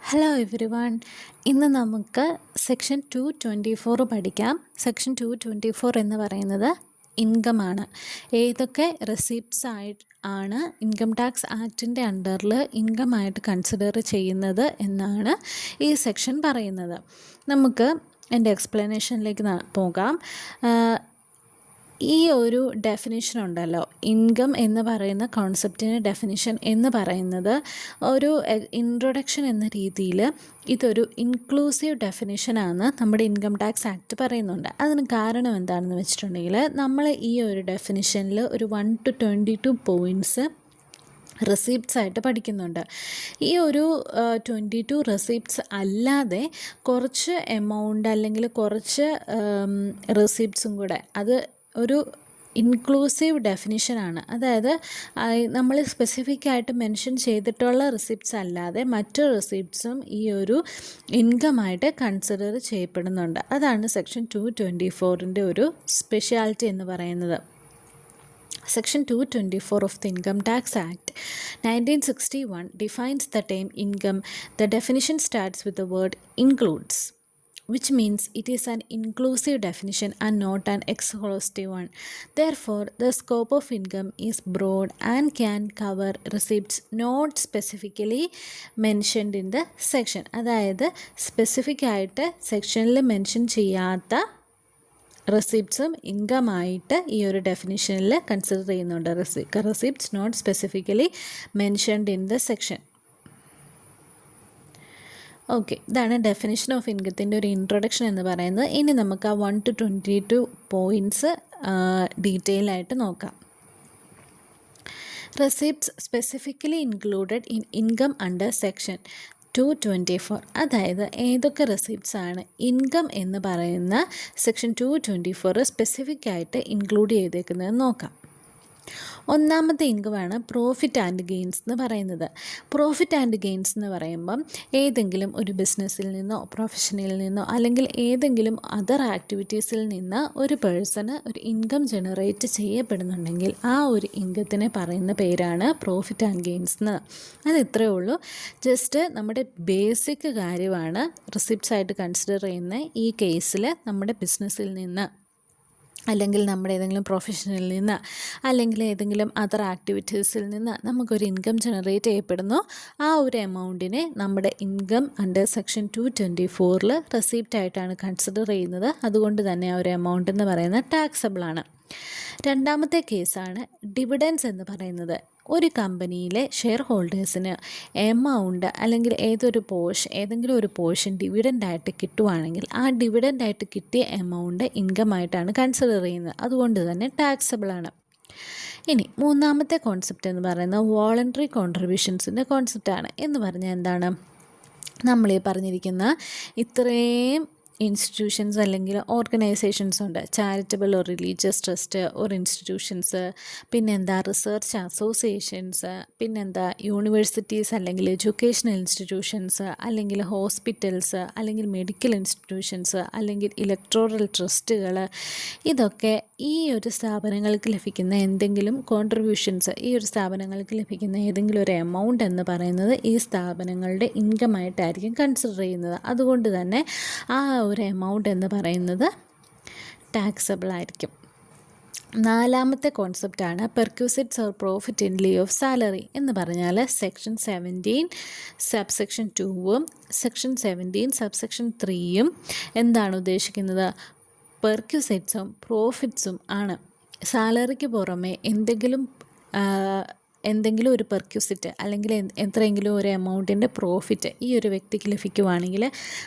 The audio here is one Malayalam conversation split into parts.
Hello every one. ഇന്ന് നമുക്ക് സെക്ഷൻ 224 പഠിക്കാം. സെക്ഷൻ 224 എന്ന് പറയുന്നത് ഇൻകമാണ്. ഏതൊക്കെ റെസിപ്റ്റ്സ് ആണ് ഇൻകം ടാക്സ് ആക്ടിൻ്റെ അണ്ടറിൽ ഇൻകമായിട്ട് കൺസിഡർ ചെയ്യുന്നത് എന്നാണ് ഈ സെക്ഷൻ പറയുന്നത്. നമുക്ക് എൻ്റെ എക്സ്പ്ലനേഷനിലേക്ക് പോകാം. ഈ ഒരു ഡെഫിനിഷൻ ഉണ്ടല്ലോ, ഇൻകം എന്ന് പറയുന്ന കോൺസെപ്റ്റിന് ഡെഫിനിഷൻ എന്ന് പറയുന്നത് ഒരു ഇൻട്രൊഡക്ഷൻ എന്ന രീതിയിൽ ഇതൊരു ഇൻക്ലൂസീവ് ഡെഫിനിഷനാണ് നമ്മുടെ ഇൻകം ടാക്സ് ആക്ട് പറയുന്നുണ്ട്. അതിന് കാരണം എന്താണെന്ന് വെച്ചിട്ടുണ്ടെങ്കിൽ, നമ്മൾ ഈ ഒരു ഡെഫിനിഷനിൽ ഒരു 1 to 22 പോയിൻറ്റ്സ് റെസിപ്റ്റ്സ് ആയിട്ട് പഠിക്കുന്നുണ്ട്. ഈ ഒരു 22 റെസിപ്റ്റ്സ് അല്ലാതെ കുറച്ച് എമൗണ്ട് അല്ലെങ്കിൽ കുറച്ച് റെസിപ്റ്റ്സും കൂടെ, അത് ഒരു ഇൻക്ലൂസീവ് ഡെഫിനിഷനാണ്. അതായത് നമ്മൾ സ്പെസിഫിക് ആയിട്ട് മെൻഷൻ ചെയ്തിട്ടുള്ള റെസിപ്റ്റ്സ് അല്ലാതെ മറ്റു റെസിപ്റ്റ്സും ഈ ഒരു ഇൻകമായിട്ട് കൺസിഡർ ചെയ്യപ്പെടുന്നുണ്ട്. അതാണ് സെക്ഷൻ 224ൻ്റെ ഒരു സ്പെഷ്യാലിറ്റി എന്ന് പറയുന്നത്. Section 224 of the Income Tax Act 1961 defines the term income. The definition starts with the word includes, which means it is an inclusive definition and not an exhaustive one. Therefore, the scope of income is broad and can cover receipts not specifically mentioned in the section. അതായത് സ്പെസിഫിക് ആയിട്ട് സെക്ഷനിൽ മെൻഷൻ ചെയ്യാത്ത റെസിപ്റ്റ്സും ഇൻകമായിട്ട് ഈ ഒരു ഡെഫിനിഷനിൽ കൺസിഡർ ചെയ്യുന്നുണ്ട്. Receipts not specifically mentioned in the section. Okay, ഇതാണ് ഡെഫിനിഷൻ ഓഫ് ഇൻകത്തിൻ്റെ ഒരു ഇൻട്രൊഡക്ഷൻ എന്ന് പറയുന്നത്. ഇനി നമുക്ക് ആ 1 to 22 പോയിൻറ്റ്സ് ഡീറ്റെയിൽ ആയിട്ട് നോക്കാം. Receipts specifically included in income under section 224. അതായത് ഏതൊക്കെ റെസിപ്റ്റ്സ് ആണ് ഇൻകം എന്ന് പറയുന്ന സെക്ഷൻ 224 സ്പെസിഫിക് ആയിട്ട് ഇൻക്ലൂഡ് ചെയ്തേക്കുന്നത് നോക്കാം. ഒന്നാമത്തെ ഇൻകമാണ് പ്രോഫിറ്റ് ആൻഡ് ഗെയിൻസ് എന്ന് പറയുന്നത്. പ്രോഫിറ്റ് ആൻഡ് ഗെയിൻസ് എന്ന് പറയുമ്പം ഏതെങ്കിലും ഒരു ബിസിനസ്സിൽ നിന്നോ പ്രൊഫഷനിൽ നിന്നോ അല്ലെങ്കിൽ ഏതെങ്കിലും അതർ ആക്ടിവിറ്റീസിൽ നിന്ന് ഒരു പേഴ്സണ് ഒരു ഇൻകം ജനറേറ്റ് ചെയ്യപ്പെടുന്നുണ്ടെങ്കിൽ ആ ഒരു ഇൻകത്തിനെ പറയുന്ന പേരാണ് പ്രോഫിറ്റ് ആൻഡ് ഗെയിൻസ് എന്ന്. അത് ഇത്രയേ ഉള്ളൂ. ജസ്റ്റ് നമ്മുടെ ബേസിക് കാര്യമാണ് റെസിപ്റ്റ്സ് ആയിട്ട് കൺസിഡർ ചെയ്യുന്ന ഈ കേസിൽ നമ്മുടെ ബിസിനസ്സിൽ നിന്ന് അല്ലെങ്കിൽ നമ്മുടെ ഏതെങ്കിലും പ്രൊഫഷനിൽ നിന്ന് അല്ലെങ്കിൽ ഏതെങ്കിലും അതർ ആക്ടിവിറ്റീസിൽ നിന്ന് നമുക്കൊരു ഇൻകം ജനറേറ്റ് ചെയ്യപ്പെടുന്നു. ആ ഒരു എമൗണ്ടിനെ നമ്മുടെ ഇൻകം അണ്ടർ സെക്ഷൻ 224 റെസിപ്റ്റ് ആയിട്ടാണ് കൺസിഡർ ചെയ്യുന്നത്. അതുകൊണ്ട് തന്നെ ആ ഒരു എമൗണ്ട് എന്ന് പറയുന്നത് ടാക്സബിളാണ്. രണ്ടാമത്തെ കേസാണ് ഡിവിഡൻസ് എന്ന് പറയുന്നത്. ഒരു കമ്പനിയിലെ ഷെയർ ഹോൾഡേഴ്സിന് എമൗണ്ട് അല്ലെങ്കിൽ ഏതെങ്കിലും ഒരു പോർഷൻ ഡിവിഡൻ്റായിട്ട് കിട്ടുവാണെങ്കിൽ ആ ഡിവിഡൻ്റായിട്ട് കിട്ടിയ എമൗണ്ട് ഇൻകമായിട്ടാണ് കൺസിഡർ ചെയ്യുന്നത്. അതുകൊണ്ട് തന്നെ ടാക്സബിളാണ്. ഇനി മൂന്നാമത്തെ കോൺസെപ്റ്റ് എന്ന് പറയുന്നത് വോളണ്ടറി കോൺട്രിബ്യൂഷൻസിൻ്റെ കോൺസെപ്റ്റാണ്. എന്ന് പറഞ്ഞാൽ എന്താണ്? നമ്മളീ പറഞ്ഞിരിക്കുന്ന ഇത്രയും ഇൻസ്റ്റിറ്റ്യൂഷൻസ് അല്ലെങ്കിൽ ഓർഗനൈസേഷൻസ് ഉണ്ട്. Charitable or religious trust or institutions, പിന്നെന്താ റിസർച്ച് അസോസിയേഷൻസ്, പിന്നെന്താ യൂണിവേഴ്സിറ്റീസ് അല്ലെങ്കിൽ എഡ്യൂക്കേഷണൽ ഇൻസ്റ്റിറ്റ്യൂഷൻസ്, അല്ലെങ്കിൽ ഹോസ്പിറ്റൽസ്, അല്ലെങ്കിൽ മെഡിക്കൽ ഇൻസ്റ്റിറ്റ്യൂഷൻസ്, അല്ലെങ്കിൽ ഇലക്ടോറൽ ട്രസ്റ്റുകൾ. ഇതൊക്കെ ഈ ഒരു സ്ഥാപനങ്ങൾക്ക് ലഭിക്കുന്ന എന്തെങ്കിലും കോൺട്രിബ്യൂഷൻസ്, ഈ ഒരു സ്ഥാപനങ്ങൾക്ക് ലഭിക്കുന്ന ഏതെങ്കിലും ഒരു എമൗണ്ട് എന്ന് പറയുന്നത് ഈ സ്ഥാപനങ്ങളുടെ ഇൻകമായിട്ടായിരിക്കും കൺസിഡർ ചെയ്യുന്നത്. അതുകൊണ്ട് തന്നെ ആ ഒരു എമൗണ്ട് എന്ന് പറയുന്നത് ടാക്സബിൾ ആയിരിക്കും. നാലാമത്തെ കോൺസെപ്റ്റാണ് perquisites or profit in lieu of salary എന്ന് പറഞ്ഞാൽ സെക്ഷൻ 17 സബ്സെക്ഷൻ 2ഉം സെക്ഷൻ 17 സബ്സെക്ഷൻ 3യും എന്താണ് ഉദ്ദേശിക്കുന്നത്? പെർക്യൂസിറ്റ്സും പ്രോഫിറ്റ്സും ആണ്. സാലറിക്ക് പുറമെ എന്തെങ്കിലും ഒരു പെർക്യൂസിറ്റ് അല്ലെങ്കിൽ എത്രയെങ്കിലും ഒരു എമൗണ്ടിൻ്റെ പ്രോഫിറ്റ് ഈ ഒരു വ്യക്തിക്ക് ലഭിക്കുവാണെങ്കിൽ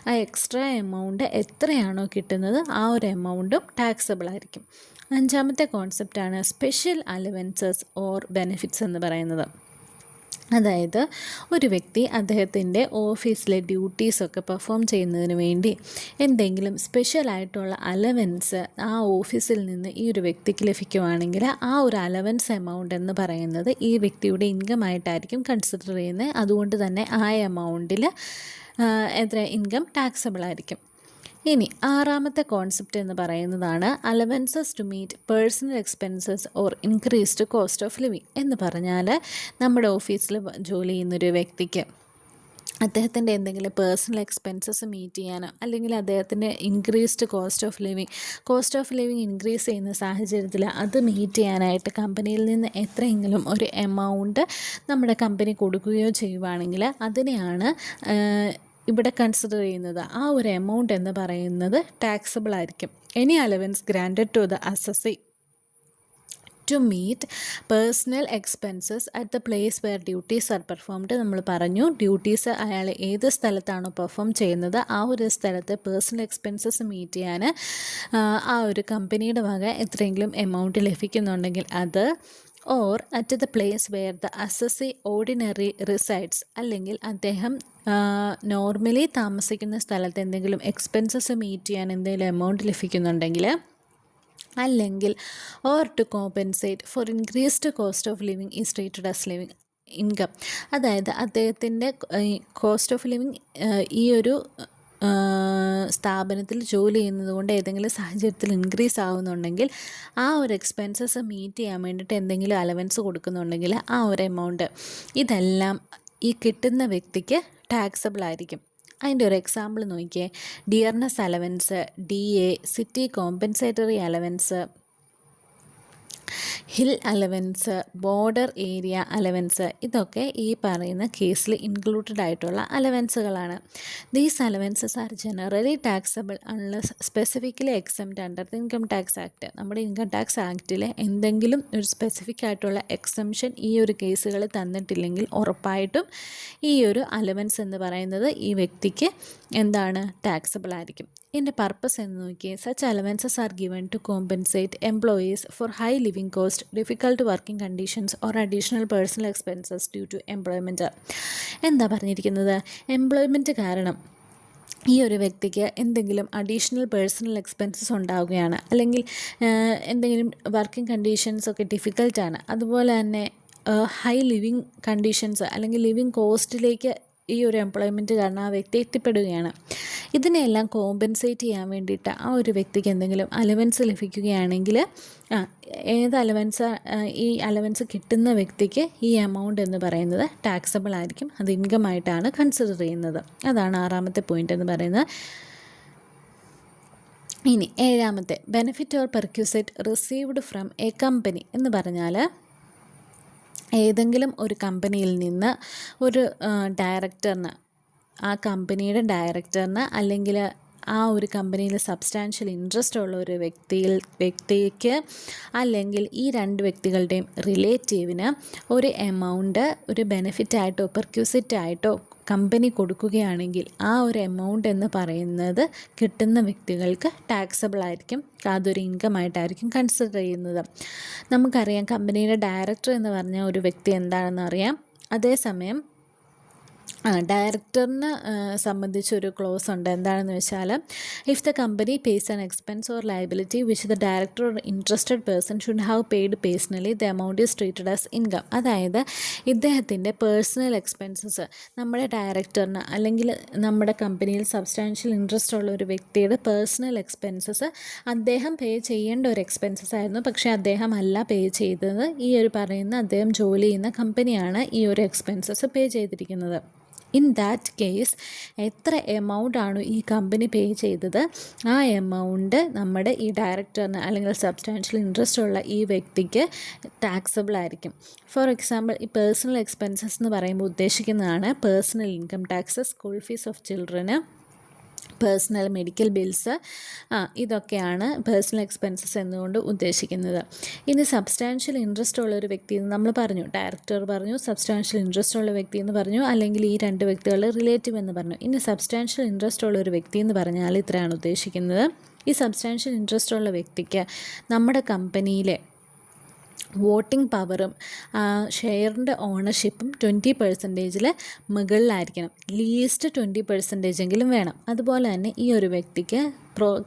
ആ എക്സ്ട്രാ എമൗണ്ട് എത്രയാണോ കിട്ടുന്നത് ആ ഒരു എമൗണ്ടും ടാക്സബിൾ ആയിരിക്കും. അഞ്ചാമത്തെ കോൺസെപ്റ്റാണ് സ്പെഷ്യൽ അലവൻസസ് ഓർ ബെനിഫിറ്റ്സ് എന്ന് പറയുന്നത്. അതായത് ഒരു വ്യക്തി അദ്ദേഹത്തിൻ്റെ ഓഫീസിലെ ഡ്യൂട്ടീസൊക്കെ പെർഫോം ചെയ്യുന്നതിന് വേണ്ടി എന്തെങ്കിലും സ്പെഷ്യലായിട്ടുള്ള അലവൻസ് ആ ഓഫീസിൽ നിന്ന് ഈ ഒരു വ്യക്തിക്ക് ലഭിക്കുവാണെങ്കിൽ ആ ഒരു അലവൻസ് എമൗണ്ട് എന്ന് പറയുന്നത് ഈ വ്യക്തിയുടെ ഇൻകമായിട്ടായിരിക്കും കൺസിഡർ ചെയ്യുന്നത്. അതുകൊണ്ട് തന്നെ ആ എമൗണ്ടിൽ ഇൻകം ടാക്സബിൾ ആയിരിക്കും. ഇനി ആറാമത്തെ കോൺസെപ്റ്റ് എന്ന് പറയുന്നതാണ് allowances to meet personal expenses or increased cost of living എന്ന് പറഞ്ഞാൽ നമ്മുടെ ഓഫീസിൽ ജോലി ചെയ്യുന്നൊരു വ്യക്തിക്ക് അദ്ദേഹത്തിൻ്റെ എന്തെങ്കിലും പേഴ്സണൽ എക്സ്പെൻസസ് മീറ്റ് ചെയ്യാനോ അല്ലെങ്കിൽ അദ്ദേഹത്തിൻ്റെ increased cost of living increase ചെയ്യുന്ന സാഹചര്യത്തിൽ അത് മീറ്റ് ചെയ്യാനായിട്ട് കമ്പനിയിൽ നിന്ന് എത്രയെങ്കിലും ഒരു എമൗണ്ട് നമ്മുടെ കമ്പനി കൊടുക്കുകയോ ചെയ്യുവാണെങ്കിൽ അതിനെയാണ് ഇവിടെ കൺസിഡർ ചെയ്യുന്നത്. ആ ഒരു എമൗണ്ട് എന്ന് പറയുന്നത് ടാക്സബിൾ ആയിരിക്കും. Any allowance granted to the assessee to meet personal expenses at the place where duties are performed. നമ്മൾ പറഞ്ഞു ഡ്യൂട്ടീസ് അയാൾ ഏത് സ്ഥലത്താണോ പെർഫോം ചെയ്യുന്നത് ആ ഒരു സ്ഥലത്ത് പേഴ്സണൽ എക്സ്പെൻസസ് മീറ്റ് ചെയ്യാൻ ആ ഒരു കമ്പനിയുടെ വക എത്രയെങ്കിലും എമൗണ്ട് ലഭിക്കുന്നുണ്ടെങ്കിൽ അത്, or at the place where the assessee ordinary resides, അല്ലെങ്കിൽ അദ്ദേഹം നോർമലി താമസിക്കുന്ന സ്ഥലത്ത് എന്തെങ്കിലും എക്സ്പെൻസസ് മീറ്റ് ചെയ്യാൻ എന്തെങ്കിലും എമൗണ്ട് ലഭിക്കുന്നുണ്ടെങ്കിൽ, അല്ലെങ്കിൽ or to compensate for increased cost of living is treated as living income. അതായത് അദ്ദേഹത്തിൻ്റെ കോസ്റ്റ് ഓഫ് ലിവിങ് ഈ ഒരു സ്ഥാപനത്തിൽ ജോലി ചെയ്യുന്നത് കൊണ്ട് ഏതെങ്കിലും സാഹചര്യത്തിൽ ഇൻക്രീസ് ആവുന്നുണ്ടെങ്കിൽ ആ ഒരു എക്സ്പെൻസസ് മീറ്റ് ചെയ്യാൻ വേണ്ടിയിട്ട് എന്തെങ്കിലും അലവൻസ് കൊടുക്കുന്നുണ്ടെങ്കിൽ ആ ഒരു എമൗണ്ട് ഇതെല്ലാം ഈ കിട്ടുന്ന വ്യക്തിക്ക് ടാക്സബിൾ ആയിരിക്കും. അതിൻ്റെ ഒരു എക്സാമ്പിൾ നോക്കിയേ. Dearness allowance, DA, city compensatory allowance, hill allowance, border area allowance, ഇതൊക്കെ ഈ പറയുന്ന കേസിൽ ഇൻക്ലൂഡഡ് ആയിട്ടുള്ള അലവൻസുകളാണ്. These allowances are generally taxable unless specifically exempt under the income tax act. നമ്മുടെ ഇൻകം ടാക്സ് ആക്റ്റിൽ എന്തെങ്കിലും ഒരു സ്പെസിഫിക് ആയിട്ടുള്ള എക്സംഷൻ ഈ ഒരു കേസുകൾ തന്നിട്ടില്ലെങ്കിൽ ഉറപ്പായിട്ടും ഈ ഒരു അലവൻസ് എന്ന് പറയുന്നത് ഈ വ്യക്തിക്ക് എന്താണ് ടാക്സബിൾ ആയിരിക്കും. ഇതിൻ്റെ പർപ്പസ് എന്ന് നോക്കിയേ. Such allowances are given to compensate employees for high living cost, difficult working conditions or additional personal expenses due to employment. എന്താ പറഞ്ഞിരിക്കുന്നത്? എംപ്ലോയ്മെൻറ്റ് കാരണം ഈ ഒരു വ്യക്തിക്ക് എന്തെങ്കിലും അഡീഷണൽ പേഴ്സണൽ എക്സ്പെൻസസ് ഉണ്ടാവുകയാണ്, അല്ലെങ്കിൽ എന്തെങ്കിലും വർക്കിംഗ് കണ്ടീഷൻസൊക്കെ ഡിഫിക്കൽട്ടാണ്, അതുപോലെ തന്നെ ഹൈ ലിവിങ് കണ്ടീഷൻസ് അല്ലെങ്കിൽ ലിവിങ് കോസ്റ്റിലേക്ക് ഈ ഒരു എംപ്ലോയ്മെൻറ്റ് കാരണം ആ വ്യക്തി എത്തിപ്പെടുകയാണ്. ഇതിനെല്ലാം കോമ്പൻസേറ്റ് ചെയ്യാൻ വേണ്ടിയിട്ട് ആ ഒരു വ്യക്തിക്ക് എന്തെങ്കിലും അലവൻസ് ലഭിക്കുകയാണെങ്കിൽ ഏത് അലവൻസ് ഈ അലവൻസ് കിട്ടുന്ന വ്യക്തിക്ക് ഈ എമൗണ്ട് എന്ന് പറയുന്നത് ടാക്സബിൾ ആയിരിക്കും. അത് ഇൻകം ആയിട്ടാണ് കൺസിഡർ ചെയ്യുന്നത്. അതാണ് 6ാമത്തെ പോയിൻ്റ് എന്ന് പറയുന്നത്. ഇനി 7ാമത്തെ, benefit or perquisite received from a company എന്ന് പറഞ്ഞാൽ ഏതെങ്കിലും ഒരു കമ്പനിയിൽ നിന്ന് ഒരു ഡയറക്ടറിന്, ആ കമ്പനിയുടെ ഡയറക്ടറിന് അല്ലെങ്കിൽ ആ ഒരു കമ്പനിയിൽ സബ്സ്റ്റാൻഷ്യൽ ഇൻട്രസ്റ്റ് ഉള്ള ഒരു വ്യക്തിക്ക് അല്ലെങ്കിൽ ഈ രണ്ട് വ്യക്തികളുടെയും റിലേറ്റീവിന് ഒരു എമൗണ്ട് ഒരു ബെനിഫിറ്റായിട്ടോ പെർക്യൂസിറ്റായിട്ടോ കമ്പനി കൊടുക്കുകയാണെങ്കിൽ ആ ഒരു എമൗണ്ട് എന്ന് പറയുന്നത് കിട്ടുന്ന വ്യക്തികൾക്ക് ടാക്സബിൾ ആയിരിക്കും. അതൊരു ഇൻകം ആയിട്ടായിരിക്കും കൺസിഡർ ചെയ്യുന്നത്. നമുക്കറിയാം കമ്പനിയുടെ ഡയറക്ടർ എന്ന് പറഞ്ഞ ഒരു വ്യക്തി എന്താണെന്ന് അറിയാം. അതേസമയം ഡയറക്ടറിനെ സംബന്ധിച്ചൊരു ക്ലോസ് ഉണ്ട്. എന്താണെന്ന് വെച്ചാൽ, if the company pace an expense or liability which the director or interested person should have paid personally the amount is treated as income. അതായത് ഇദ്ദേഹത്തിൻ്റെ പേഴ്സണൽ എക്സ്പെൻസസ് നമ്മുടെ ഡയറക്ടറിന് അല്ലെങ്കിൽ നമ്മുടെ കമ്പനിയിൽ സബ്സ്റ്റാൻഷ്യൽ ഇൻട്രസ്റ്റ് ഉള്ള ഒരു വ്യക്തിയുടെ പേഴ്സണൽ എക്സ്പെൻസസ് അദ്ദേഹം പേ ചെയ്യേണ്ട ഒരു എക്സ്പെൻസസ് ആയിരുന്നു. പക്ഷേ അദ്ദേഹം അല്ല പേ ചെയ്തത്. ഈ ഒരു പറയുന്ന അദ്ദേഹം ജോലി ചെയ്യുന്ന കമ്പനിയാണ് ഈ ഒരു എക്സ്പെൻസസ് പേ ചെയ്തിരിക്കുന്നത്. ഇൻ ദാറ്റ് കേസ് എത്ര എമൗണ്ട് ആണ് ഈ കമ്പനി പേ ചെയ്തത്, ആ എമൗണ്ട് നമ്മുടെ ഈ ഡയറക്ടറിന് അല്ലെങ്കിൽ സബ്സ്റ്റാൻഷ്യൽ ഇൻട്രസ്റ്റ് ഉള്ള ഈ വ്യക്തിക്ക് ടാക്സബിൾ ആയിരിക്കും. ഫോർ എക്സാമ്പിൾ, ഈ പേഴ്സണൽ എക്സ്പെൻസസ് എന്ന് പറയുമ്പോൾ ഉദ്ദേശിക്കുന്നതാണ് personal income tax, school fees of children, personal medical bills, ഇതൊക്കെയാണ് പേഴ്സണൽ എക്സ്പെൻസസ് എന്നുകൊണ്ട് ഉദ്ദേശിക്കുന്നത്. ഇനി സബ്സ്റ്റാൻഷ്യൽ ഇൻട്രസ്റ്റ് ഉള്ള ഒരു വ്യക്തി എന്ന് നമ്മൾ പറഞ്ഞു, ഡയറക്ടർ പറഞ്ഞു, സബ്സ്റ്റാൻഷ്യൽ ഇൻട്രസ്റ്റ് ഉള്ള വ്യക്തി എന്ന് പറഞ്ഞു, അല്ലെങ്കിൽ ഈ രണ്ട് വ്യക്തികളുടെ റിലേറ്റീവ് എന്ന് പറഞ്ഞു. ഇനി സബ്സ്റ്റാൻഷ്യൽ ഇൻട്രസ്റ്റ് ഉള്ള ഒരു വ്യക്തി എന്ന് പറഞ്ഞാൽ ഇത്രയാണ് ഉദ്ദേശിക്കുന്നത്. ഈ സബ്സ്റ്റാൻഷ്യൽ ഇൻട്രസ്റ്റ് ഉള്ള വ്യക്തിക്ക് നമ്മുടെ കമ്പനിയിലെ വോട്ടിംഗ് പവറും ഷെയറിൻ്റെ ഓണർഷിപ്പും 20% മുകളിലായിരിക്കണം. ലീസ്റ്റ് 20% എങ്കിലും വേണം. അതുപോലെ തന്നെ ഈ ഒരു വ്യക്തിക്ക്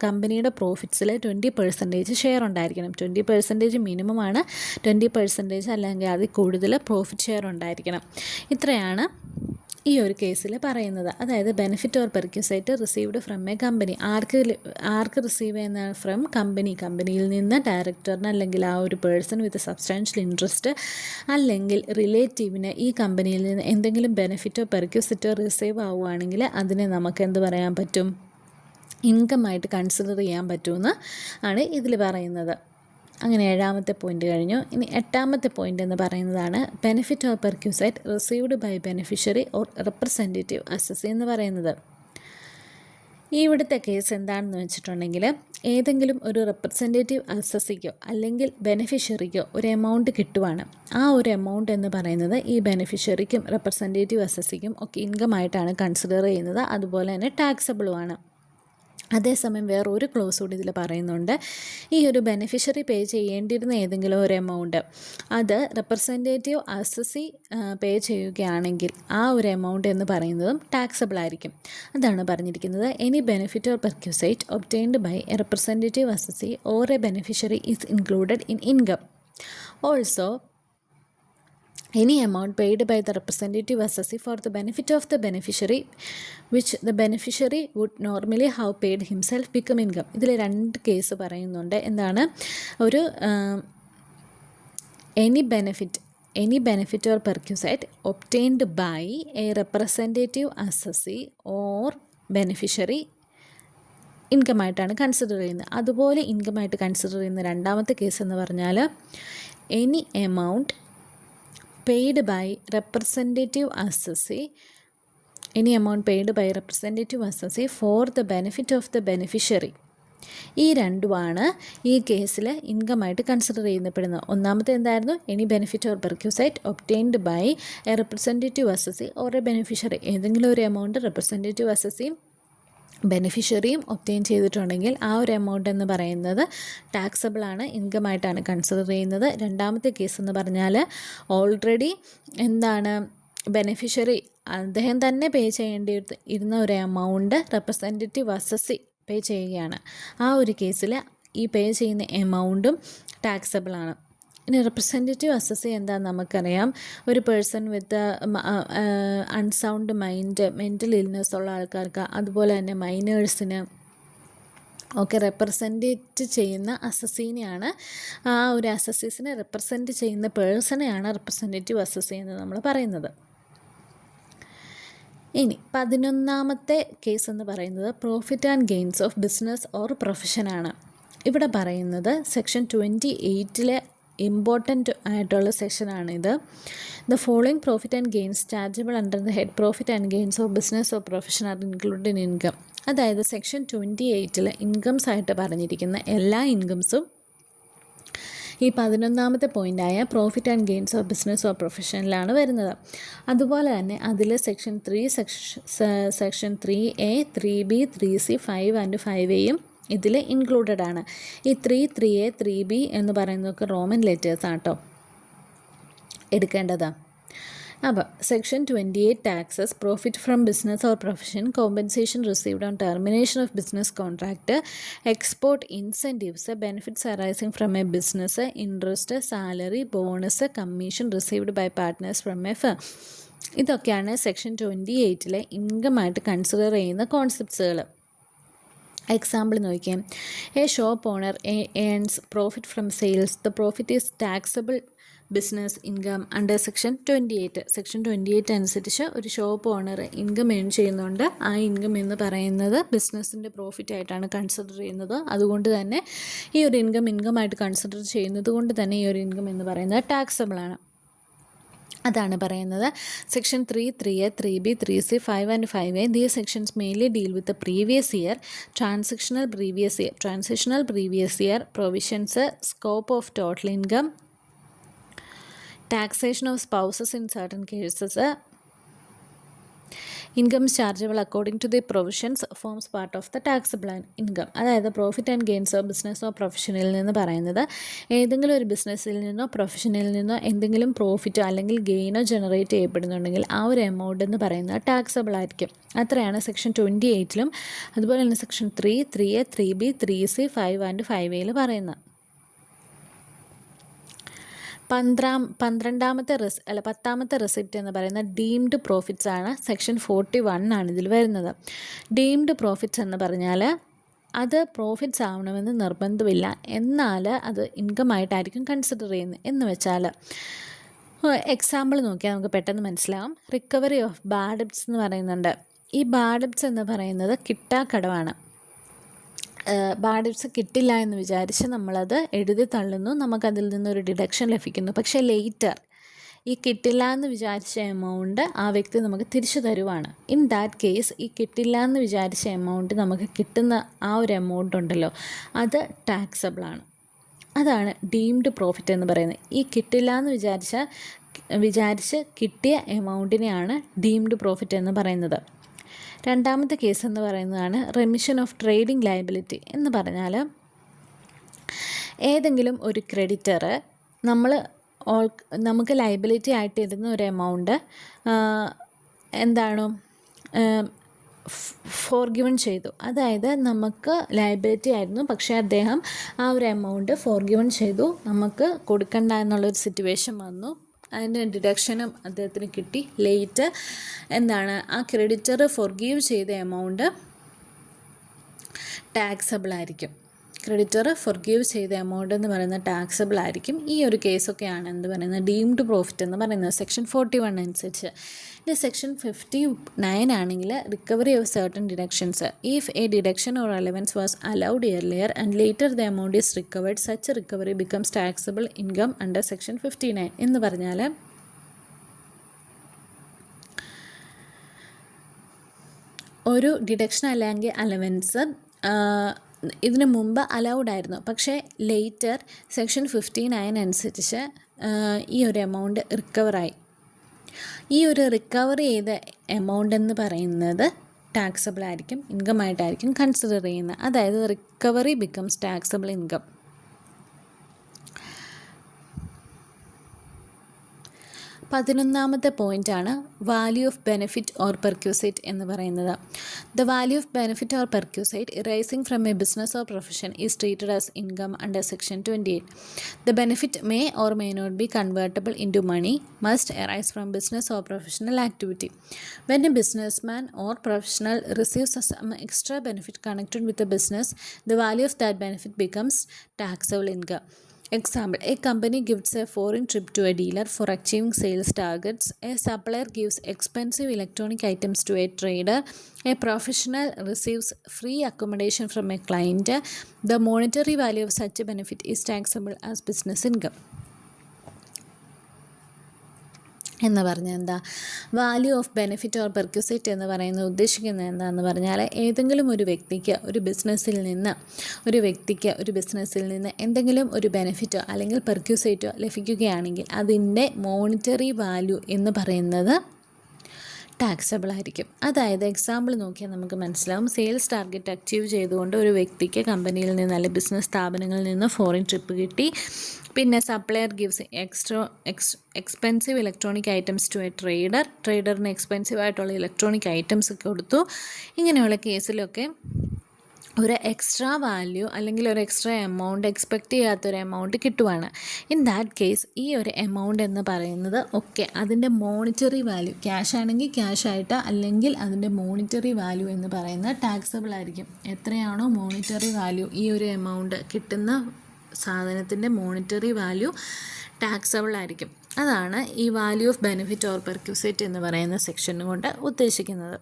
കമ്പനിയുടെ പ്രോഫിറ്റ്സിൽ 20% ഷെയർ ഉണ്ടായിരിക്കണം. 20% മിനിമമാണ്, 20% അല്ലെങ്കിൽ അതിൽ കൂടുതൽ പ്രോഫിറ്റ് ഷെയർ ഉണ്ടായിരിക്കണം. ഇത്രയാണ് ഈ ഒരു കേസിൽ പറയുന്നത്. അതായത് benefit or perquisite received from a company. ആർക്ക് റിസീവ് ചെയ്യുന്ന? From company. കമ്പനിയിൽ നിന്ന് ഡയറക്ടറിന് അല്ലെങ്കിൽ ആ ഒരു പേഴ്സൺ വിത്ത് സബ്സ്റ്റാൻഷ്യൽ ഇൻട്രസ്റ്റ് അല്ലെങ്കിൽ റിലേറ്റീവിന് ഈ കമ്പനിയിൽ നിന്ന് എന്തെങ്കിലും ബെനിഫിറ്റോ പെർക്യൂസൈറ്റോ റിസീവ് ആവുകയാണെങ്കിൽ അതിനെ നമുക്ക് എന്ത് പറയാൻ പറ്റും? ഇൻകമായിട്ട് കൺസിഡർ ചെയ്യാൻ പറ്റുമെന്ന് ആണ് ഇതിൽ പറയുന്നത്. അങ്ങനെ 7ാമത്തെ പോയിന്റ് കഴിഞ്ഞു. ഇനി 8ാമത്തെ പോയിന്റ് എന്ന് പറയുന്നതാണ് benefit or perquisite received by beneficiary or representative assessee എന്ന് പറയുന്നത്. ഇവിടുത്തെ കേസ് എന്താണെന്ന് വെച്ചിട്ടുണ്ടെങ്കിൽ ഏതെങ്കിലും ഒരു റെപ്രസെൻറ്റേറ്റീവ് അസസിക്കോ അല്ലെങ്കിൽ ബെനിഫിഷ്യറിക്കോ ഒരു എമൗണ്ട് കിട്ടുവാണ്. ആ ഒരു എമൗണ്ട് എന്ന് പറയുന്നത് ഈ ബെനിഫിഷ്യറിക്കും റെപ്രസെൻറ്റേറ്റീവ് അസസിക്കും ഒക്കെ ഇൻകമായിട്ടാണ് കൺസിഡർ ചെയ്യുന്നത്. അതുപോലെ തന്നെ ടാക്സബിളുമാണ്. അതേസമയം വേറൊരു ക്ലോസ് കൂടി ഇതിൽ പറയുന്നുണ്ട്. ഈ ഒരു ബെനിഫിഷ്യറി പേ ചെയ്യേണ്ടിയിരുന്ന ഏതെങ്കിലും ഒരു എമൗണ്ട് അത് റെപ്രസെൻറ്റേറ്റീവ് അസസി പേ ചെയ്യുകയാണെങ്കിൽ ആ ഒരു എമൗണ്ട് എന്ന് പറയുന്നതും ടാക്സബിൾ ആയിരിക്കും. അതാണ് പറഞ്ഞിരിക്കുന്നത്. Any benefit or perquisite obtained by a representative assessee or a beneficiary is included in income. Also any amount paid by the representative assessee for the benefit of the beneficiary which the beneficiary would normally have paid himself become income. ഇതിൽ 2 കേസ് പറയുന്നുണ്ട്. എന്താണ്? ഒരു any benefit or perquisite obtained by a representative assessee or beneficiary ഇൻകമായിട്ടാണ് കൺസിഡർ ചെയ്യുന്നത്. അതുപോലെ ഇൻകമായിട്ട് കൺസിഡർ ചെയ്യുന്ന 2ാമത്തെ കേസ് എന്ന് പറഞ്ഞാൽ any amount paid by representative assessee for the benefit of the beneficiary. ഈ രണ്ടുമാണ് ഈ കേസിൽ ഇൻകമായിട്ട് കൺസിഡർ ചെയ്യപ്പെടുന്നത്. ഒന്നാമത്തെ എന്തായിരുന്നു? Any benefit or perquisite obtained by a representative assessee or a beneficiary. ഏതെങ്കിലും ഒരു എമൗണ്ട് റെപ്രസെൻറ്റേറ്റീവ് അസസിയും ബെനിഫിഷ്യറിയും ഒബ്റ്റെയിൻ ചെയ്തിട്ടുണ്ടെങ്കിൽ ആ ഒരു എമൗണ്ട് എന്ന് പറയുന്നത് ടാക്സബിളാണ്, ഇൻകമായിട്ടാണ് കൺസിഡർ ചെയ്യുന്നത്. 2ാമത്തെ കേസ് എന്ന് പറഞ്ഞാൽ ഓൾറെഡി എന്താണ്? ബെനിഫിഷ്യറി അദ്ദേഹം തന്നെ പേ ചെയ്യേണ്ടി ഇരുന്ന ഒരു എമൗണ്ട് റെപ്രസെൻറ്റേറ്റീവ് അസസി പേ ചെയ്യുകയാണ്. ആ ഒരു കേസിൽ ഈ പേ ചെയ്യുന്ന എമൗണ്ടും ടാക്സബിളാണ്. ഇനി റെപ്രസെൻറ്റേറ്റീവ് അസസി എന്താണെന്ന് നമുക്കറിയാം. ഒരു person with unsound mind, mental illness ഉള്ള ആൾക്കാർക്ക്, അതുപോലെ തന്നെ മൈനേഴ്സിന് ഒക്കെ റെപ്രസെൻറ്റേറ്റ് ചെയ്യുന്ന അസസീനെയാണ്, ആ ഒരു അസസീസിനെ റെപ്രസെൻറ്റ് ചെയ്യുന്ന പേഴ്സണെയാണ് റെപ്രസെൻറ്റേറ്റീവ് അസസി എന്ന് നമ്മൾ പറയുന്നത്. ഇനി 11ാമത്തെ കേസ് എന്ന് പറയുന്നത് profit and gains of business or പ്രൊഫഷനാണ്. ഇവിടെ പറയുന്നത് സെക്ഷൻ 28 ഇമ്പോർട്ടൻ്റ് ആയിട്ടുള്ള സെക്ഷനാണിത്. The following profit and gains chargeable under the head profit and gains of business or profession are included in income. അതായത് സെക്ഷൻ 28 ഇൻകംസ് ആയിട്ട് പറഞ്ഞിരിക്കുന്ന എല്ലാ ഇൻകംസും ഈ 11ാമത്തെ പോയിൻ്റായ profit and gains of business or പ്രൊഫഷനിലാണ് വരുന്നത്. അതുപോലെ തന്നെ അതിൽ section 3A, 3B, 3C, 5 and 5Aയും ഇതിൽ ഇൻക്ലൂഡഡ് ആണ്. ഈ 3A, 3B എന്ന് പറയുന്നതൊക്കെ റോമൻ ലെറ്റേഴ്സാണ് കേട്ടോ എടുക്കേണ്ടതാണ്. അപ്പോൾ section 28 taxes profit from business or profession, compensation received on termination of business contract, export incentives, benefits arising from a business, interest, salary, bonus, commission received by partners from a firm. ഇതൊക്കെയാണ് സെക്ഷൻ 28 ഇൻകമായിട്ട് കൺസിഡർ ചെയ്യുന്ന കോൺസെപ്റ്റ്സുകൾ. എക്സാമ്പിൾ നോക്കിയാൽ a shop owner earns profit from sales, the profit is taxable business income under section 28. Section 28 അനുസരിച്ച് ഒരു ഷോപ്പ് ഓണർ ഇൻകം ഏൺ ചെയ്യുന്നുണ്ട്. ആ ഇൻകം എന്ന് പറയുന്നത് ബിസിനസ്സിൻ്റെ പ്രോഫിറ്റ് ആയിട്ടാണ് കൺസിഡർ ചെയ്യുന്നത്. അതുകൊണ്ട് തന്നെ ഈ ഒരു ഇൻകമായിട്ട് കൺസിഡർ ചെയ്യുന്നത് കൊണ്ട് തന്നെ ഈ ഒരു ഇൻകം എന്ന് പറയുന്നത് ടാക്സബിളാണ്. അതാണ് പറയുന്നത്. Section 3A, 3B, 3C, 5 and 5A. These sections mainly deal with the previous year, transitional previous year provisions, scope of total income, taxation of spouses in certain cases, income chargeable according to the provisions forms part of the taxable income. അതായത് പ്രോഫിറ്റ് ആൻഡ് ഗെയിൻസ് ഓഫ് ബിസിനസ്സോ പ്രൊഫഷനിൽ നിന്ന് പറയുന്നത് ഏതെങ്കിലും ഒരു ബിസിനസ്സിൽ നിന്നോ പ്രൊഫഷനിൽ നിന്നോ എന്തെങ്കിലും പ്രോഫിറ്റോ അല്ലെങ്കിൽ ഗെയിനോ ജനറേറ്റ് ചെയ്യപ്പെടുന്നുണ്ടെങ്കിൽ ആ ഒരു എമൗണ്ട് എന്ന് പറയുന്നത് ടാക്സബിൾ ആയിരിക്കും. അത്രയാണ് സെക്ഷൻ 28 അതുപോലെ തന്നെ section 3A, 3B, 3C, 5 and 5A പറയുന്നത്. പത്താമത്തെ റെസിപ്റ്റ് എന്ന് പറയുന്ന ഡീംഡ് പ്രോഫിറ്റ്സ് ആണ്. സെക്ഷൻ 41 ആണ് ഇതിൽ വരുന്നത്. ഡീംഡ് പ്രോഫിറ്റ്സ് എന്ന് പറഞ്ഞാൽ അത് പ്രോഫിറ്റ്സ് ആവണമെന്ന് നിർബന്ധമില്ല, എന്നാൽ അത് ഇൻകം ആയിട്ടായിരിക്കും കൺസിഡർ ചെയ്യുന്നത്. എന്ന് വെച്ചാൽ എക്സാമ്പിൾ നോക്കിയാൽ നമുക്ക് പെട്ടെന്ന് മനസ്സിലാവും. റിക്കവറി ഓഫ് ബാഡ് ഡെബ്റ്റ്സ് എന്ന് പറയുന്നുണ്ട്. ഈ ബാഡ് ഡെബ്റ്റ്സ് എന്ന് പറയുന്നത് കിട്ടാക്കടവാണ്. ബാഡ് ഡെബ്റ്റ്സ് കിട്ടില്ല എന്ന് വിചാരിച്ച് നമ്മളത് എഴുതി തള്ളുന്നു, നമുക്കതിൽ നിന്നൊരു ഡിഡക്ഷൻ ലഭിക്കുന്നു. പക്ഷേ ലേറ്റർ ഈ കിട്ടില്ല എന്ന് വിചാരിച്ച എമൗണ്ട് ആ വ്യക്തി നമുക്ക് തിരിച്ചു തരുവാണ്. ഇൻ ദാറ്റ് കേസ് ഈ കിട്ടില്ല എന്ന് വിചാരിച്ച എമൗണ്ട് നമുക്ക് കിട്ടുന്ന ആ ഒരു എമൗണ്ട് ഉണ്ടല്ലോ, അത് ടാക്സബിളാണ്. അതാണ് ഡീംഡ് പ്രോഫിറ്റ് എന്ന് പറയുന്നത്. ഈ കിട്ടില്ല എന്ന് വിചാരിച്ച് കിട്ടിയ എമൗണ്ടിനെയാണ് ഡീംഡ് പ്രോഫിറ്റ് എന്ന് പറയുന്നത്. രണ്ടാമത്തെ കേസ് എന്ന് പറയുന്നതാണ് റെമിഷൻ ഓഫ് ട്രേഡിംഗ് ലയബിലിറ്റി. എന്ന് പറഞ്ഞാൽ ഏതെങ്കിലും ഒരു ക്രെഡിറ്റർ നമുക്ക് ലയബിലിറ്റി ആയിട്ടിരുന്ന ഒരു എമൗണ്ട് ഫോർഗിവൺ ചെയ്തു. അതായത് നമുക്ക് ലയബിലിറ്റി ആയിരുന്നു, പക്ഷേ അദ്ദേഹം ആ ഒരു എമൗണ്ട് ഫോർഗിവൺ ചെയ്തു, നമുക്ക് കൊടുക്കണ്ട എന്നുള്ളൊരു സിറ്റുവേഷൻ വന്നു. അതിൻ്റെ ഡിഡക്ഷനും അദ്ദേഹത്തിന് കിട്ടി. ലേറ്റ് ആ ക്രെഡിറ്റർ ഫോർഗീവ് ചെയ്ത എമൗണ്ട് ടാക്സബിൾ ആയിരിക്കും. ക്രെഡിറ്റർ ഫോർഗീവ് ചെയ്ത എമൗണ്ട് എന്ന് പറയുന്നത് ടാക്സബിൾ ആയിരിക്കും. ഈ ഒരു കേസൊക്കെയാണ് എന്ത് പറയുന്നത്, ഡീംഡ് പ്രോഫിറ്റ് എന്ന് പറയുന്നത് സെക്ഷൻ 41 അനുസരിച്ച്. ഇനി സെക്ഷൻ 59 ആണെങ്കിൽ recovery of certain deductions. If A deduction or allowance was allowed earlier and later the amount is recovered, such recovery becomes taxable income under section 59. എന്ന് പറഞ്ഞാൽ ഒരു ഡിഡക്ഷൻ അല്ലെങ്കിൽ അലവൻസ് ഇതിനു മുമ്പ് അലൗഡ് ആയിരുന്നു, പക്ഷേ ലേറ്റർ സെക്ഷൻ 59 അനുസരിച്ച് ഈ ഒരു എമൗണ്ട് റിക്കവറായി. ഈ ഒരു റിക്കവർ ചെയ്ത എമൗണ്ട് എന്ന് പറയുന്നത് ടാക്സബിൾ ആയിരിക്കും, ഇൻകം ആയിട്ടായിരിക്കും കൺസിഡർ ചെയ്യുന്നത്. അതായത് റിക്കവറി ബിക്കംസ് ടാക്സബിൾ ഇൻകം. 11ാമത്തെ പോയിൻ്റാണ് value of benefit or perquisite എന്ന് പറയുന്നത്. The value of benefit or perquisite arising from a business or profession is treated as income under section 28. The benefit may or may not be convertible into money, must arise from business or professional activity. When a businessman or professional receives some extra benefit connected with the business, the value of that benefit becomes taxable income. Example, a company gives a foreign trip to a dealer for achieving sales targets. A supplier gives expensive electronic items to a trader. A professional receives free accommodation from a client. The monetary value of such a benefit is taxable as business income. എന്ന് പറഞ്ഞാൽ എന്താ, value of benefit or perquisite എന്ന് പറയുന്നത് ഉദ്ദേശിക്കുന്നത് എന്താണെന്ന് പറഞ്ഞാൽ ഏതെങ്കിലും ഒരു വ്യക്തിക്ക് ഒരു ബിസിനസ്സിൽ നിന്ന് എന്തെങ്കിലും ഒരു ബെനിഫിറ്റോ അല്ലെങ്കിൽ പെർക്യൂസൈറ്റോ ലഭിക്കുകയാണെങ്കിൽ അതിൻ്റെ മോണിറ്ററി വാല്യൂ എന്ന് പറയുന്നത് ടാക്സബിൾ ആയിരിക്കും. അതായത് എക്സാമ്പിൾ നോക്കിയാൽ നമുക്ക് മനസ്സിലാവും. സെയിൽസ് ടാർഗറ്റ് അച്ചീവ് ചെയ്തുകൊണ്ട് ഒരു വ്യക്തിക്ക് കമ്പനിയിൽ നിന്ന് അല്ലെങ്കിൽ ബിസിനസ് സ്ഥാപനങ്ങളിൽ നിന്ന് ഫോറിൻ ട്രിപ്പ് കിട്ടി. പിന്നെ supplier gives expensive electronic items to a ട്രേഡറിന് എക്സ്പെൻസീവ് ആയിട്ടുള്ള ഇലക്ട്രോണിക് ഐറ്റംസ് കൊടുത്തു. ഇങ്ങനെയുള്ള കേസിലൊക്കെ ഒരു എക്സ്ട്രാ വാല്യൂ അല്ലെങ്കിൽ ഒരു എക്സ്ട്രാ എമൗണ്ട് എക്സ്പെക്റ്റ് ചെയ്യാത്തൊരു എമൗണ്ട് കിട്ടുവാണ്. ഇൻ ദാറ്റ് കേസ് ഈ ഒരു എമൗണ്ട് എന്ന് പറയുന്നത് അതിൻ്റെ മോണിറ്ററി വാല്യൂ, ക്യാഷ് ആണെങ്കിൽ ക്യാഷ് ആയിട്ട്, അല്ലെങ്കിൽ അതിൻ്റെ മോണിറ്ററി വാല്യൂ എന്ന് പറയുന്നത് ടാക്സബിൾ ആയിരിക്കും. എത്രയാണോ മോണിറ്ററി വാല്യൂ, ഈ ഒരു എമൗണ്ട് കിട്ടുന്ന സാധനത്തിൻ്റെ മോണിറ്ററി വാല്യൂ ടാക്സബിൾ ആയിരിക്കും. അതാണ് ഈ value of benefit or perquisite എന്ന് പറയുന്ന സെക്ഷൻ കൊണ്ട് ഉദ്ദേശിക്കുന്നത്.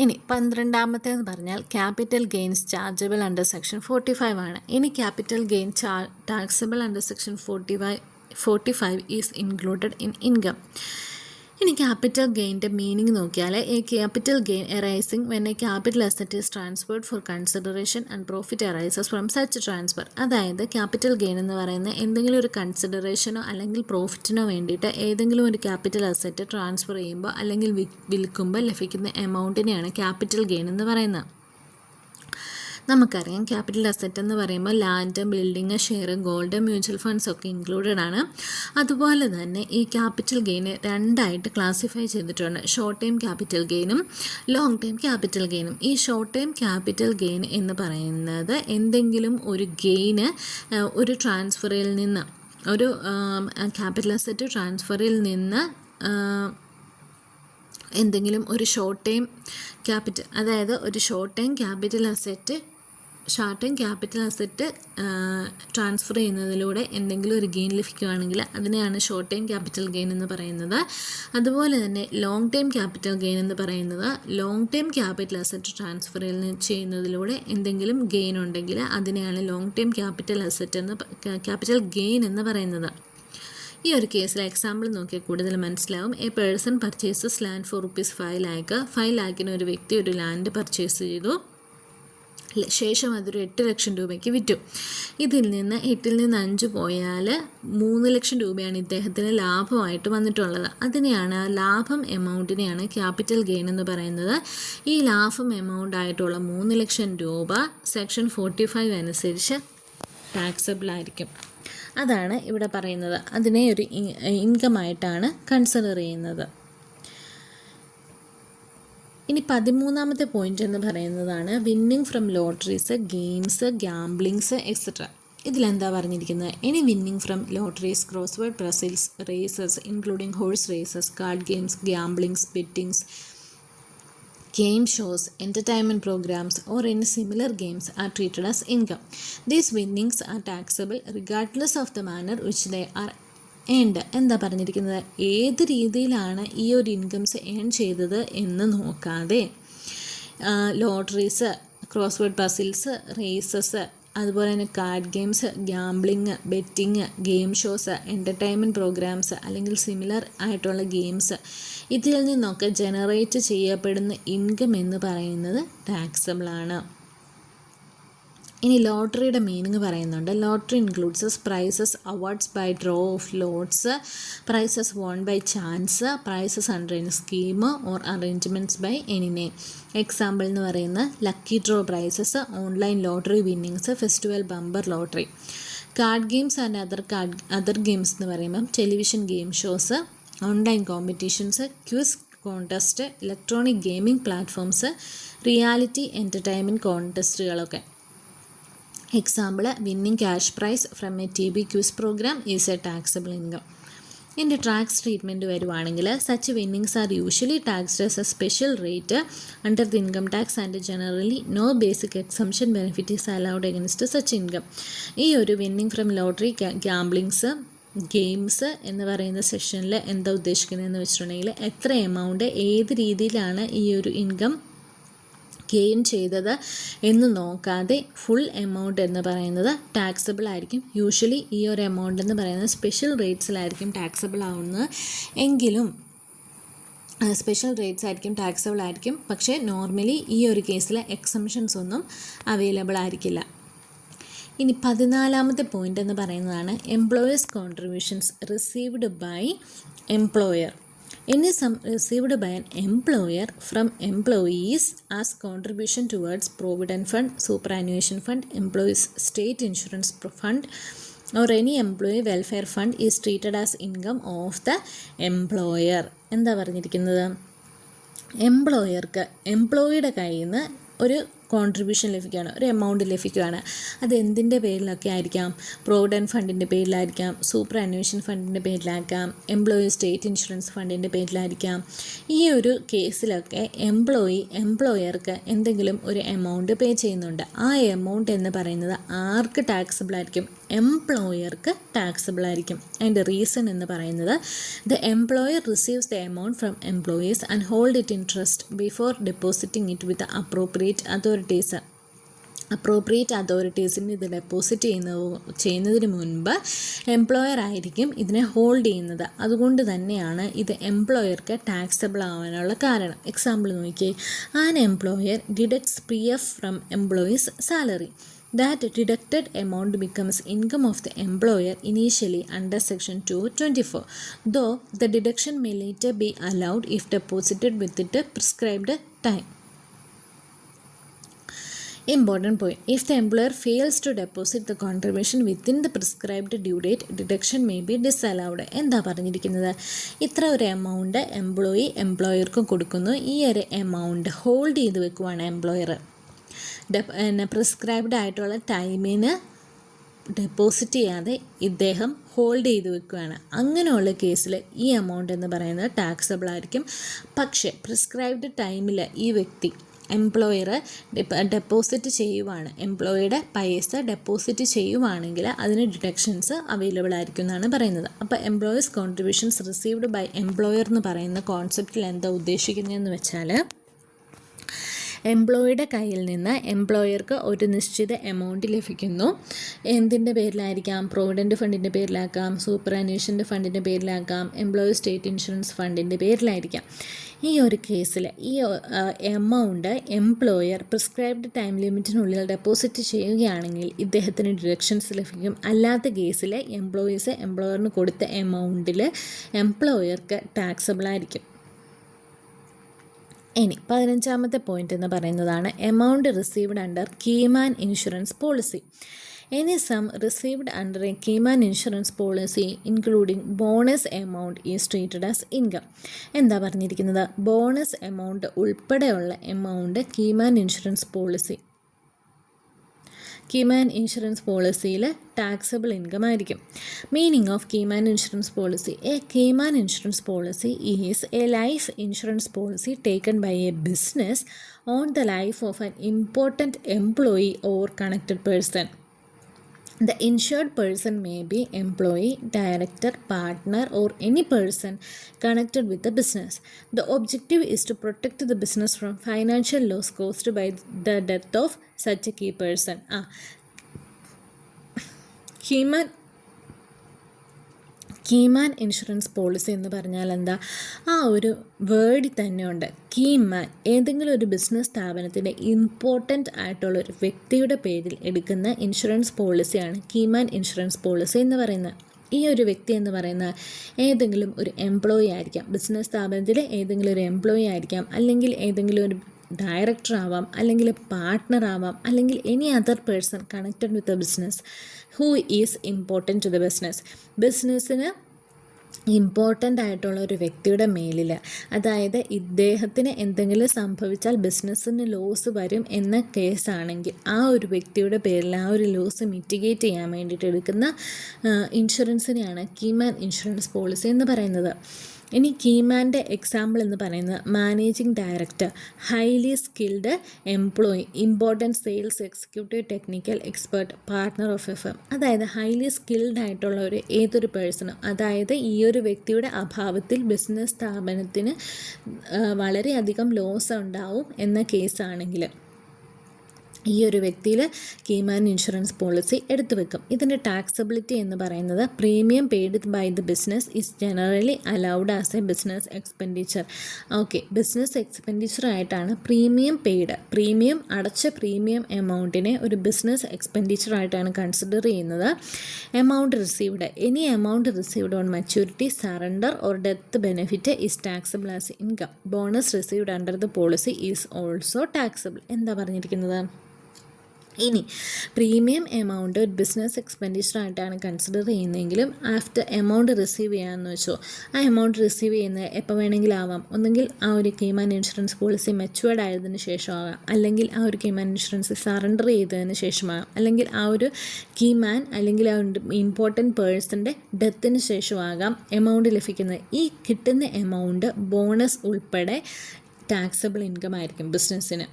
ഇനി 12ാമത്തേന്ന് പറഞ്ഞാൽ capital gains chargeable under section 45 ആണ്. ഇനി capital gain taxable under section 45 is included in income. ഇനി ക്യാപിറ്റൽ ഗെയിൻ്റെ മീനിങ് നോക്കിയാൽ A capital gain arising when A capital asset is transferred for consideration and profit arises from such transfer. അതായത് ക്യാപിറ്റൽ ഗെയിൻ എന്ന് പറയുന്നത് എന്തെങ്കിലും ഒരു കൺസിഡറേഷനോ അല്ലെങ്കിൽ പ്രോഫിറ്റിനോ വേണ്ടിയിട്ട് ഏതെങ്കിലും ഒരു ക്യാപിറ്റൽ അസറ്റ് ട്രാൻസ്ഫർ ചെയ്യുമ്പോൾ അല്ലെങ്കിൽ വിൽക്കുമ്പോൾ ലഭിക്കുന്ന എമൗണ്ടിനെയാണ് ക്യാപിറ്റൽ ഗെയിൻ എന്ന് പറയുന്നത്. നമുക്കറിയാം ക്യാപിറ്റൽ അസറ്റ് എന്ന് പറയുമ്പോൾ land, building, share, gold, mutual funds ഒക്കെ ഇൻക്ലൂഡഡ് ആണ്. അതുപോലെ തന്നെ ഈ ക്യാപിറ്റൽ ഗെയിന് രണ്ടായിട്ട് ക്ലാസിഫൈ ചെയ്തിട്ടുണ്ട്, ഷോർട്ട് ടൈം ക്യാപിറ്റൽ ഗെയിനും ലോങ് ടൈം ക്യാപിറ്റൽ ഗെയിനും. ഈ ഷോർട്ട് ടൈം ക്യാപിറ്റൽ ഗെയിൻ എന്ന് പറയുന്നത് എന്തെങ്കിലും ഒരു ഗെയിന് ഒരു ട്രാൻസ്ഫറിൽ നിന്ന്, ഒരു ക്യാപിറ്റൽ അസറ്റ് ട്രാൻസ്ഫറിൽ നിന്ന് എന്തെങ്കിലും ഒരു ഷോർട്ട് ടൈം ക്യാപിറ്റൽ, അതായത് ഒരു short time capital asset transfer ചെയ്യുന്നതിലൂടെ എന്തെങ്കിലും ഒരു ഗെയിൻ ലഭിക്കുകയാണെങ്കിൽ അതിനെയാണ് ഷോർട്ട് ടൈം ക്യാപിറ്റൽ ഗെയിൻ എന്ന് പറയുന്നത്. അതുപോലെ തന്നെ ലോങ് ടൈം ക്യാപിറ്റൽ ഗെയിൻ എന്ന് പറയുന്നത് long time capital asset transfer ചെയ്യുന്നതിലൂടെ എന്തെങ്കിലും ഗെയിൻ ഉണ്ടെങ്കിൽ അതിനെയാണ് ലോങ് ടൈം ക്യാപിറ്റൽ ഗെയിൻ എന്ന് പറയുന്നത്. ഈ ഒരു കേസിൽ എക്സാമ്പിൾ നോക്കിയാൽ കൂടുതൽ മനസ്സിലാവും. A person purchases land four ₹5 lakh. 5 lakhന് ഒരു വ്യക്തി ഒരു ലാൻഡ് പർച്ചേസ് ചെയ്തു. ശേഷം അതൊരു 8 ലക്ഷം രൂപയ്ക്ക് വിറ്റു. ഇതിൽ നിന്ന് 8ൽ നിന്ന് 5 പോയാൽ 3 ലക്ഷം രൂപയാണ് ഇദ്ദേഹത്തിന് ലാഭമായിട്ട് വന്നിട്ടുള്ളത്. അതിനെയാണ്, ലാഭം എമൗണ്ടിനെയാണ് ക്യാപിറ്റൽ ഗെയിൻ എന്ന് പറയുന്നത്. ഈ ലാഭം എമൗണ്ട് ആയിട്ടുള്ള 3 ലക്ഷം രൂപ സെക്ഷൻ 45 അനുസരിച്ച് ടാക്സബിൾ ആയിരിക്കും. അതാണ് ഇവിടെ പറയുന്നത്. അതിനെ ഒരു ഇൻകമായിട്ടാണ് കൺസിഡർ ചെയ്യുന്നത്. ഇനി 13ാമത്തെ പോയിന്റ് എന്ന് പറയുന്നതാണ് winning from lotteries, games, gamblings etcetera. ഇതിലെന്താ പറഞ്ഞിരിക്കുന്നത്? Any winning from lotteries, crossword puzzles, races including horse races, card games, gamblings, bettings, game shows, entertainment programs or any similar games are treated as income. These winnings are taxable regardless of the manner which they are earned. എന്താ പറഞ്ഞിരിക്കുന്നത്? ഏത് രീതിയിലാണ് ഈ ഒരു ഇൻകംസ് ഏൺ ചെയ്തത് എന്ന് നോക്കാതെ lotteries, crossword puzzles, races, അതുപോലെ തന്നെ card games, gambling, betting, game shows, entertainment programmes അല്ലെങ്കിൽ സിമിലർ ആയിട്ടുള്ള ഗെയിംസ്, ഇതിൽ നിന്നൊക്കെ ജനറേറ്റ് ചെയ്യപ്പെടുന്ന ഇൻകം എന്ന് പറയുന്നത് ടാക്സബിളാണ്. ഇനി ലോട്ടറിയുടെ മീനിങ് പറയുന്നുണ്ട്. Lottery includes prizes awards by draw of lots, prizes won by chance, prizes under any scheme or arrangements by any name. Example എന്ന് പറയുന്ന lucky draw prizes, online lottery winnings, festival bumper lottery. Card games and other games എന്ന് പറയുമ്പം television game shows, online competitions, quiz contest, electronic gaming platforms, reality entertainment കോൺടെസ്റ്റുകളൊക്കെ. Example winning cash prize from a TV quiz programme is a taxable income. ഇതിൻ്റെ ടാക്സ് ട്രീറ്റ്മെൻറ്റ് വരുവാണെങ്കിൽ such winnings are usually taxed as a special rate under the income tax and generally no basic exemption benefit is allowed against such income. ഈ ഒരു winning from lottery, gamblings, games എന്ന് പറയുന്ന സെഷനിൽ എന്താ ഉദ്ദേശിക്കുന്നതെന്ന് വെച്ചിട്ടുണ്ടെങ്കിൽ എത്ര എമൗണ്ട് ഏത് രീതിയിലാണ് ഈ ഒരു ഇൻകം ഗെയിൻ ചെയ്തത് എന്ന് നോക്കാതെ ഫുൾ എമൗണ്ട് എന്ന് പറയുന്നത് ടാക്സബിൾ ആയിരിക്കും. യൂഷ്വലി ഈ ഒരു എമൗണ്ട് എന്ന് പറയുന്നത് സ്പെഷ്യൽ റേറ്റ്സിലായിരിക്കും ടാക്സബിൾ ആവുന്നത്. എങ്കിലും സ്പെഷ്യൽ റേറ്റ്സ് ആയിരിക്കും ടാക്സബിൾ ആയിരിക്കും. പക്ഷേ നോർമലി ഈ ഒരു കേസിൽ എക്സംഷൻസ് ഒന്നും അവൈലബിൾ ആയിരിക്കില്ല. ഇനി 14ാമത്തെ പോയിന്റ് എന്ന് പറയുന്നതാണ് employers contributions received by employer. Any sum received by an employer from employees as contribution towards provident fund, superannuation fund, employees state insurance fund or any employee welfare fund is treated as income of the employer. എന്താ പറഞ്ഞിരിക്കുന്നത്? എംപ്ലോയിയുടെ കയ്യിൽ നിന്ന് ഒരു കോൺട്രിബ്യൂഷൻ ലഭിക്കുകയാണ്, ഒരു എമൗണ്ട് ലഭിക്കുകയാണ്. അത് എന്തിൻ്റെ പേരിലൊക്കെ ആയിരിക്കാം? പ്രോവിഡൻറ്റ് ഫണ്ടിൻ്റെ പേരിലായിരിക്കാം, സൂപ്പർ അന്വേഷൻ ഫണ്ടിൻ്റെ പേരിലായിരിക്കാം, എംപ്ലോയി സ്റ്റേറ്റ് ഇൻഷുറൻസ് ഫണ്ടിൻ്റെ പേരിലായിരിക്കാം. ഈ ഒരു കേസിലൊക്കെ എംപ്ലോയർക്ക് എന്തെങ്കിലും ഒരു എമൗണ്ട് പേ ചെയ്യുന്നുണ്ട്. ആ എമൗണ്ട് എന്ന് പറയുന്നത് ആർക്ക് ടാക്സബിൾ ആയിരിക്കും? എംപ്ലോയർക്ക് ടാക്സബിൾ ആയിരിക്കും. അതിൻ്റെ റീസൺ എന്ന് പറയുന്നത് the employer receives the amount from employees and hold it in trust before depositing it with appropriate അതോറിറ്റീസിന് ഇത് ഡെപ്പോസിറ്റ് ചെയ്യുന്നതിന് മുൻപ് എംപ്ലോയർ ആയിരിക്കും ഇതിനെ ഹോൾഡ് ചെയ്യുന്നത്. അതുകൊണ്ട് തന്നെയാണ് ഇത് എംപ്ലോയർക്ക് ടാക്സബിൾ ആവാനുള്ള കാരണം. എക്സാമ്പിൾ നോക്കിയേ, an employer deducts PF from employees salary. That deducted amount becomes income of the employer initially under section 224, though the deduction may later be allowed if deposited within the prescribed time. Important point. If the employer fails to deposit the contribution within the prescribed due date, deduction may be disallowed. എന്താ പറഞ്ഞിരിക്കുന്നത്? ഇത്ര ഒരു എമൗണ്ട് എംപ്ലോയർക്ക് കൊടുക്കുന്നു. ഈ ഒരു എമൗണ്ട് ഹോൾഡ് ചെയ്ത് വെക്കുവാണ് എംപ്ലോയർ. പ്രിസ്ക്രൈബ്ഡ് ആയിട്ടുള്ള ടൈമിന് ഡെപ്പോസിറ്റ് ചെയ്യാതെ ഇദ്ദേഹം ഹോൾഡ് ചെയ്ത് വെക്കുകയാണ്. അങ്ങനെയുള്ള കേസിൽ ഈ എമൗണ്ട് എന്ന് പറയുന്നത് ടാക്സബിൾ ആയിരിക്കും. പക്ഷേ പ്രിസ്ക്രൈബ്ഡ് ടൈമിൽ ഈ വ്യക്തി എംപ്ലോയർ ഡെപ്പോസിറ്റ് ചെയ്യുവാണ്, എംപ്ലോയിയുടെ പൈസ ഡെപ്പോസിറ്റ് ചെയ്യുവാണെങ്കിൽ അതിന് ഡിഡക്ഷൻസ് അവൈലബിൾ ആയിരിക്കും എന്നാണ് പറയുന്നത്. അപ്പോൾ employers contributions received by employer എന്ന് പറയുന്ന കോൺസെപ്റ്റിൽ എന്താ ഉദ്ദേശിക്കുന്നതെന്ന് വെച്ചാൽ, എംപ്ലോയിയുടെ കയ്യിൽ നിന്ന് എംപ്ലോയർക്ക് ഒരു നിശ്ചിത എമൗണ്ട് ലഭിക്കുന്നു. എന്തിൻ്റെ പേരിലായിരിക്കാം? പ്രൊവിഡൻറ്റ് ഫണ്ടിൻ്റെ പേരിലാക്കാം, സൂപ്പറാനുവേഷൻ്റെ ഫണ്ടിൻ്റെ പേരിലാക്കാം, എംപ്ലോയി സ്റ്റേറ്റ് ഇൻഷുറൻസ് ഫണ്ടിൻ്റെ പേരിലായിരിക്കാം. ഈ ഒരു കേസിൽ ഈ എമൗണ്ട് എംപ്ലോയർ പ്രിസ്ക്രൈബ്ഡ് ടൈം ലിമിറ്റിനുള്ളിൽ ഡെപ്പോസിറ്റ് ചെയ്യുകയാണെങ്കിൽ ഇദ്ദേഹത്തിന് ഡിഡക്ഷൻസ് ലഭിക്കും. അല്ലാത്ത കേസിൽ എംപ്ലോയറിന് കൊടുത്ത എമൗണ്ടിൽ എംപ്ലോയർക്ക് ടാക്സബിൾ ആയിരിക്കും. ഇനി 15ാമത്തെ പോയിന്റ് എന്ന് പറയുന്നതാണ് amount received under key man insurance policy. Any sum received under a Keyman insurance policy including bonus amount is treated as income. എന്താ പറഞ്ഞിരിക്കുന്നത്? ബോണസ് എമൗണ്ട് ഉൾപ്പെടെയുള്ള എമൗണ്ട് കീമാൻ ഇൻഷുറൻസ് പോളിസിയിൽ ടാക്സബിൾ ഇൻകം ആയിരിക്കും. Meaning of keyman insurance policy. A key man insurance policy is a life insurance policy taken by a business on the life of an important employee or connected person. The insured person may be employee, director, partner or any person connected with the business. The objective is to protect the business from financial loss caused by the death of such a key person. Key man insurance policy എന്ന് പറഞ്ഞാൽ എന്താ? ആ ഒരു വേർഡിൽ തന്നെയുണ്ട് കീമാൻ. ഏതെങ്കിലും ഒരു ബിസിനസ് സ്ഥാപനത്തിൻ്റെ ഇമ്പോർട്ടൻ്റ് ആയിട്ടുള്ള ഒരു വ്യക്തിയുടെ പേരിൽ എടുക്കുന്ന ഇൻഷുറൻസ് പോളിസിയാണ് കീമാൻ ഇൻഷുറൻസ് പോളിസി എന്ന് പറയുന്നത്. ഈ ഒരു വ്യക്തി എന്ന് പറയുന്നത് ഏതെങ്കിലും ഒരു എംപ്ലോയി ആയിരിക്കാം, ബിസിനസ് സ്ഥാപനത്തിലെ ഏതെങ്കിലും ഒരു എംപ്ലോയി ആയിരിക്കാം, അല്ലെങ്കിൽ ഏതെങ്കിലും ഒരു ഡയറക്ടർ ആവാം, അല്ലെങ്കിൽ പാർട്ട്ണർ ആവാം, അല്ലെങ്കിൽ any other person connected with the business who is important to the ബിസിനസ്സിന് ഇമ്പോർട്ടൻ്റ് ആയിട്ടുള്ള ഒരു വ്യക്തിയുടെ മേലിൽ, അതായത് ഇദ്ദേഹത്തിന് എന്തെങ്കിലും സംഭവിച്ചാൽ ബിസിനസ്സിന് ലോസ് വരും എന്ന കേസാണെങ്കിൽ ആ ഒരു വ്യക്തിയുടെ പേരിൽ ആ ഒരു ലോസ് മിറ്റിഗേറ്റ് ചെയ്യാൻ വേണ്ടിയിട്ട് എടുക്കുന്ന ഇൻഷുറൻസിനെയാണ് കീമാൻ ഇൻഷുറൻസ് പോളിസി എന്ന് പറയുന്നത്. ഇനി കീമാൻ്റെ എക്സാമ്പിൾ എന്ന് പറയുന്നത് managing director, highly skilled employee, important sales executive, technical expert, partner of A firm. അതായത് ഹൈലി സ്കിൽഡ് ആയിട്ടുള്ള ഏതൊരു പേഴ്സണും, അതായത് ഈ ഒരു വ്യക്തിയുടെ അഭാവത്തിൽ ബിസിനസ് സ്ഥാപനത്തിന് വളരെയധികം ലോസ് ഉണ്ടാവും എന്ന കേസാണെങ്കിൽ ഈ ഒരു വ്യക്തിയിൽ കീമാൻ ഇൻഷുറൻസ് പോളിസി എടുത്തു വെക്കും. ഇതിൻ്റെ ടാക്സബിലിറ്റി എന്ന് പറയുന്നത് premium paid by the business is generally allowed as a business expenditure. Okay, business expenditure ആയിട്ടാണ് പ്രീമിയം അടച്ച പ്രീമിയം എമൗണ്ടിനെ ഒരു ബിസിനസ് എക്സ്പെൻഡിച്ചർ ആയിട്ടാണ് കൺസിഡർ ചെയ്യുന്നത്. Amount received, any amount received on maturity, surrender or death benefit is taxable as income. Bonus received under the policy is also taxable. എന്താ പറഞ്ഞിരിക്കുന്നത്? ഇനി പ്രീമിയം എമൗണ്ട് ഒരു ബിസിനസ് എക്സ്പെൻഡിച്ചർ ആയിട്ടാണ് കൺസിഡർ ചെയ്യുന്നതെങ്കിലും ആഫ്റ്റർ എമൗണ്ട് റിസീവ് ചെയ്യാമെന്ന് വെച്ചോ, ആ എമൗണ്ട് റിസീവ് ചെയ്യുന്നത് എപ്പോൾ വേണമെങ്കിലും ആവാം. ഒന്നെങ്കിൽ ആ ഒരു കീമാൻ ഇൻഷുറൻസ് പോളിസി മെച്യൂർഡ് ആയതിനു ശേഷമാകാം, അല്ലെങ്കിൽ ആ ഒരു കീമാൻ ഇൻഷുറൻസ് സറണ്ടർ ചെയ്തതിന് ശേഷമാകാം, അല്ലെങ്കിൽ ആ ഒരു കീമാൻ അല്ലെങ്കിൽ ആ ഇമ്പോർട്ടൻറ്റ് പേഴ്സൻ്റെ ഡെത്തിന് ശേഷമാകാം എമൗണ്ട് ലഭിക്കുന്നത്. ഈ കിട്ടുന്ന എമൗണ്ട് ബോണസ് ഉൾപ്പെടെ ടാക്സബിൾ ഇൻകം ആയിരിക്കും ബിസിനസ്സിന്.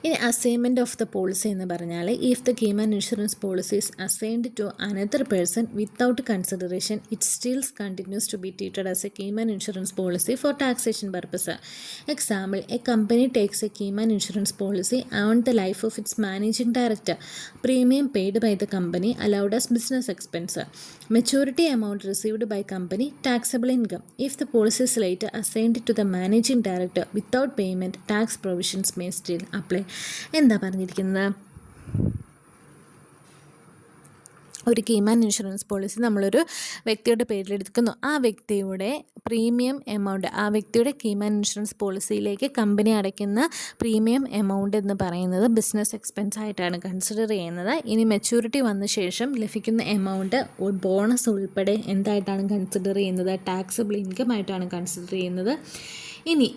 ഇനി അസൈൻമെൻറ്റ് ഓഫ് ദ പോളിസി എന്ന് പറഞ്ഞാൽ, if the key man insurance policy is assigned to another person without consideration it stills continues to be treated as a key man insurance policy for taxation purpose. Example, a company takes a key man insurance policy on the life of its managing director. Premium paid by the company allowed as business expense. Maturity amount received by company taxable income. If the policy is later assigned to the managing director without payment, tax provisions may still apply. എന്താ പറഞ്ഞിരിക്കുന്നത്? ഒരു കീമാൻ ഇൻഷുറൻസ് പോളിസി നമ്മളൊരു വ്യക്തിയുടെ പേരിലെടുക്കുന്നു. ആ വ്യക്തിയുടെ പ്രീമിയം എമൗണ്ട്, ആ വ്യക്തിയുടെ കീമാൻ ഇൻഷുറൻസ് പോളിസിയിലേക്ക് കമ്പനി അടയ്ക്കുന്ന പ്രീമിയം എമൗണ്ട് എന്ന് പറയുന്നത് ബിസിനസ് എക്സ്പെൻസ് ആയിട്ടാണ് കൺസിഡർ ചെയ്യുന്നത്. ഇനി മെച്യൂരിറ്റി വന്ന ശേഷം ലഭിക്കുന്ന എമൗണ്ട് ബോണസ് ഉൾപ്പെടെ എന്തായിട്ടാണ് കൺസിഡർ ചെയ്യുന്നത്? ടാക്സബിൾ ഇൻകം ആയിട്ടാണ് കൺസിഡർ ചെയ്യുന്നത്. ഇനി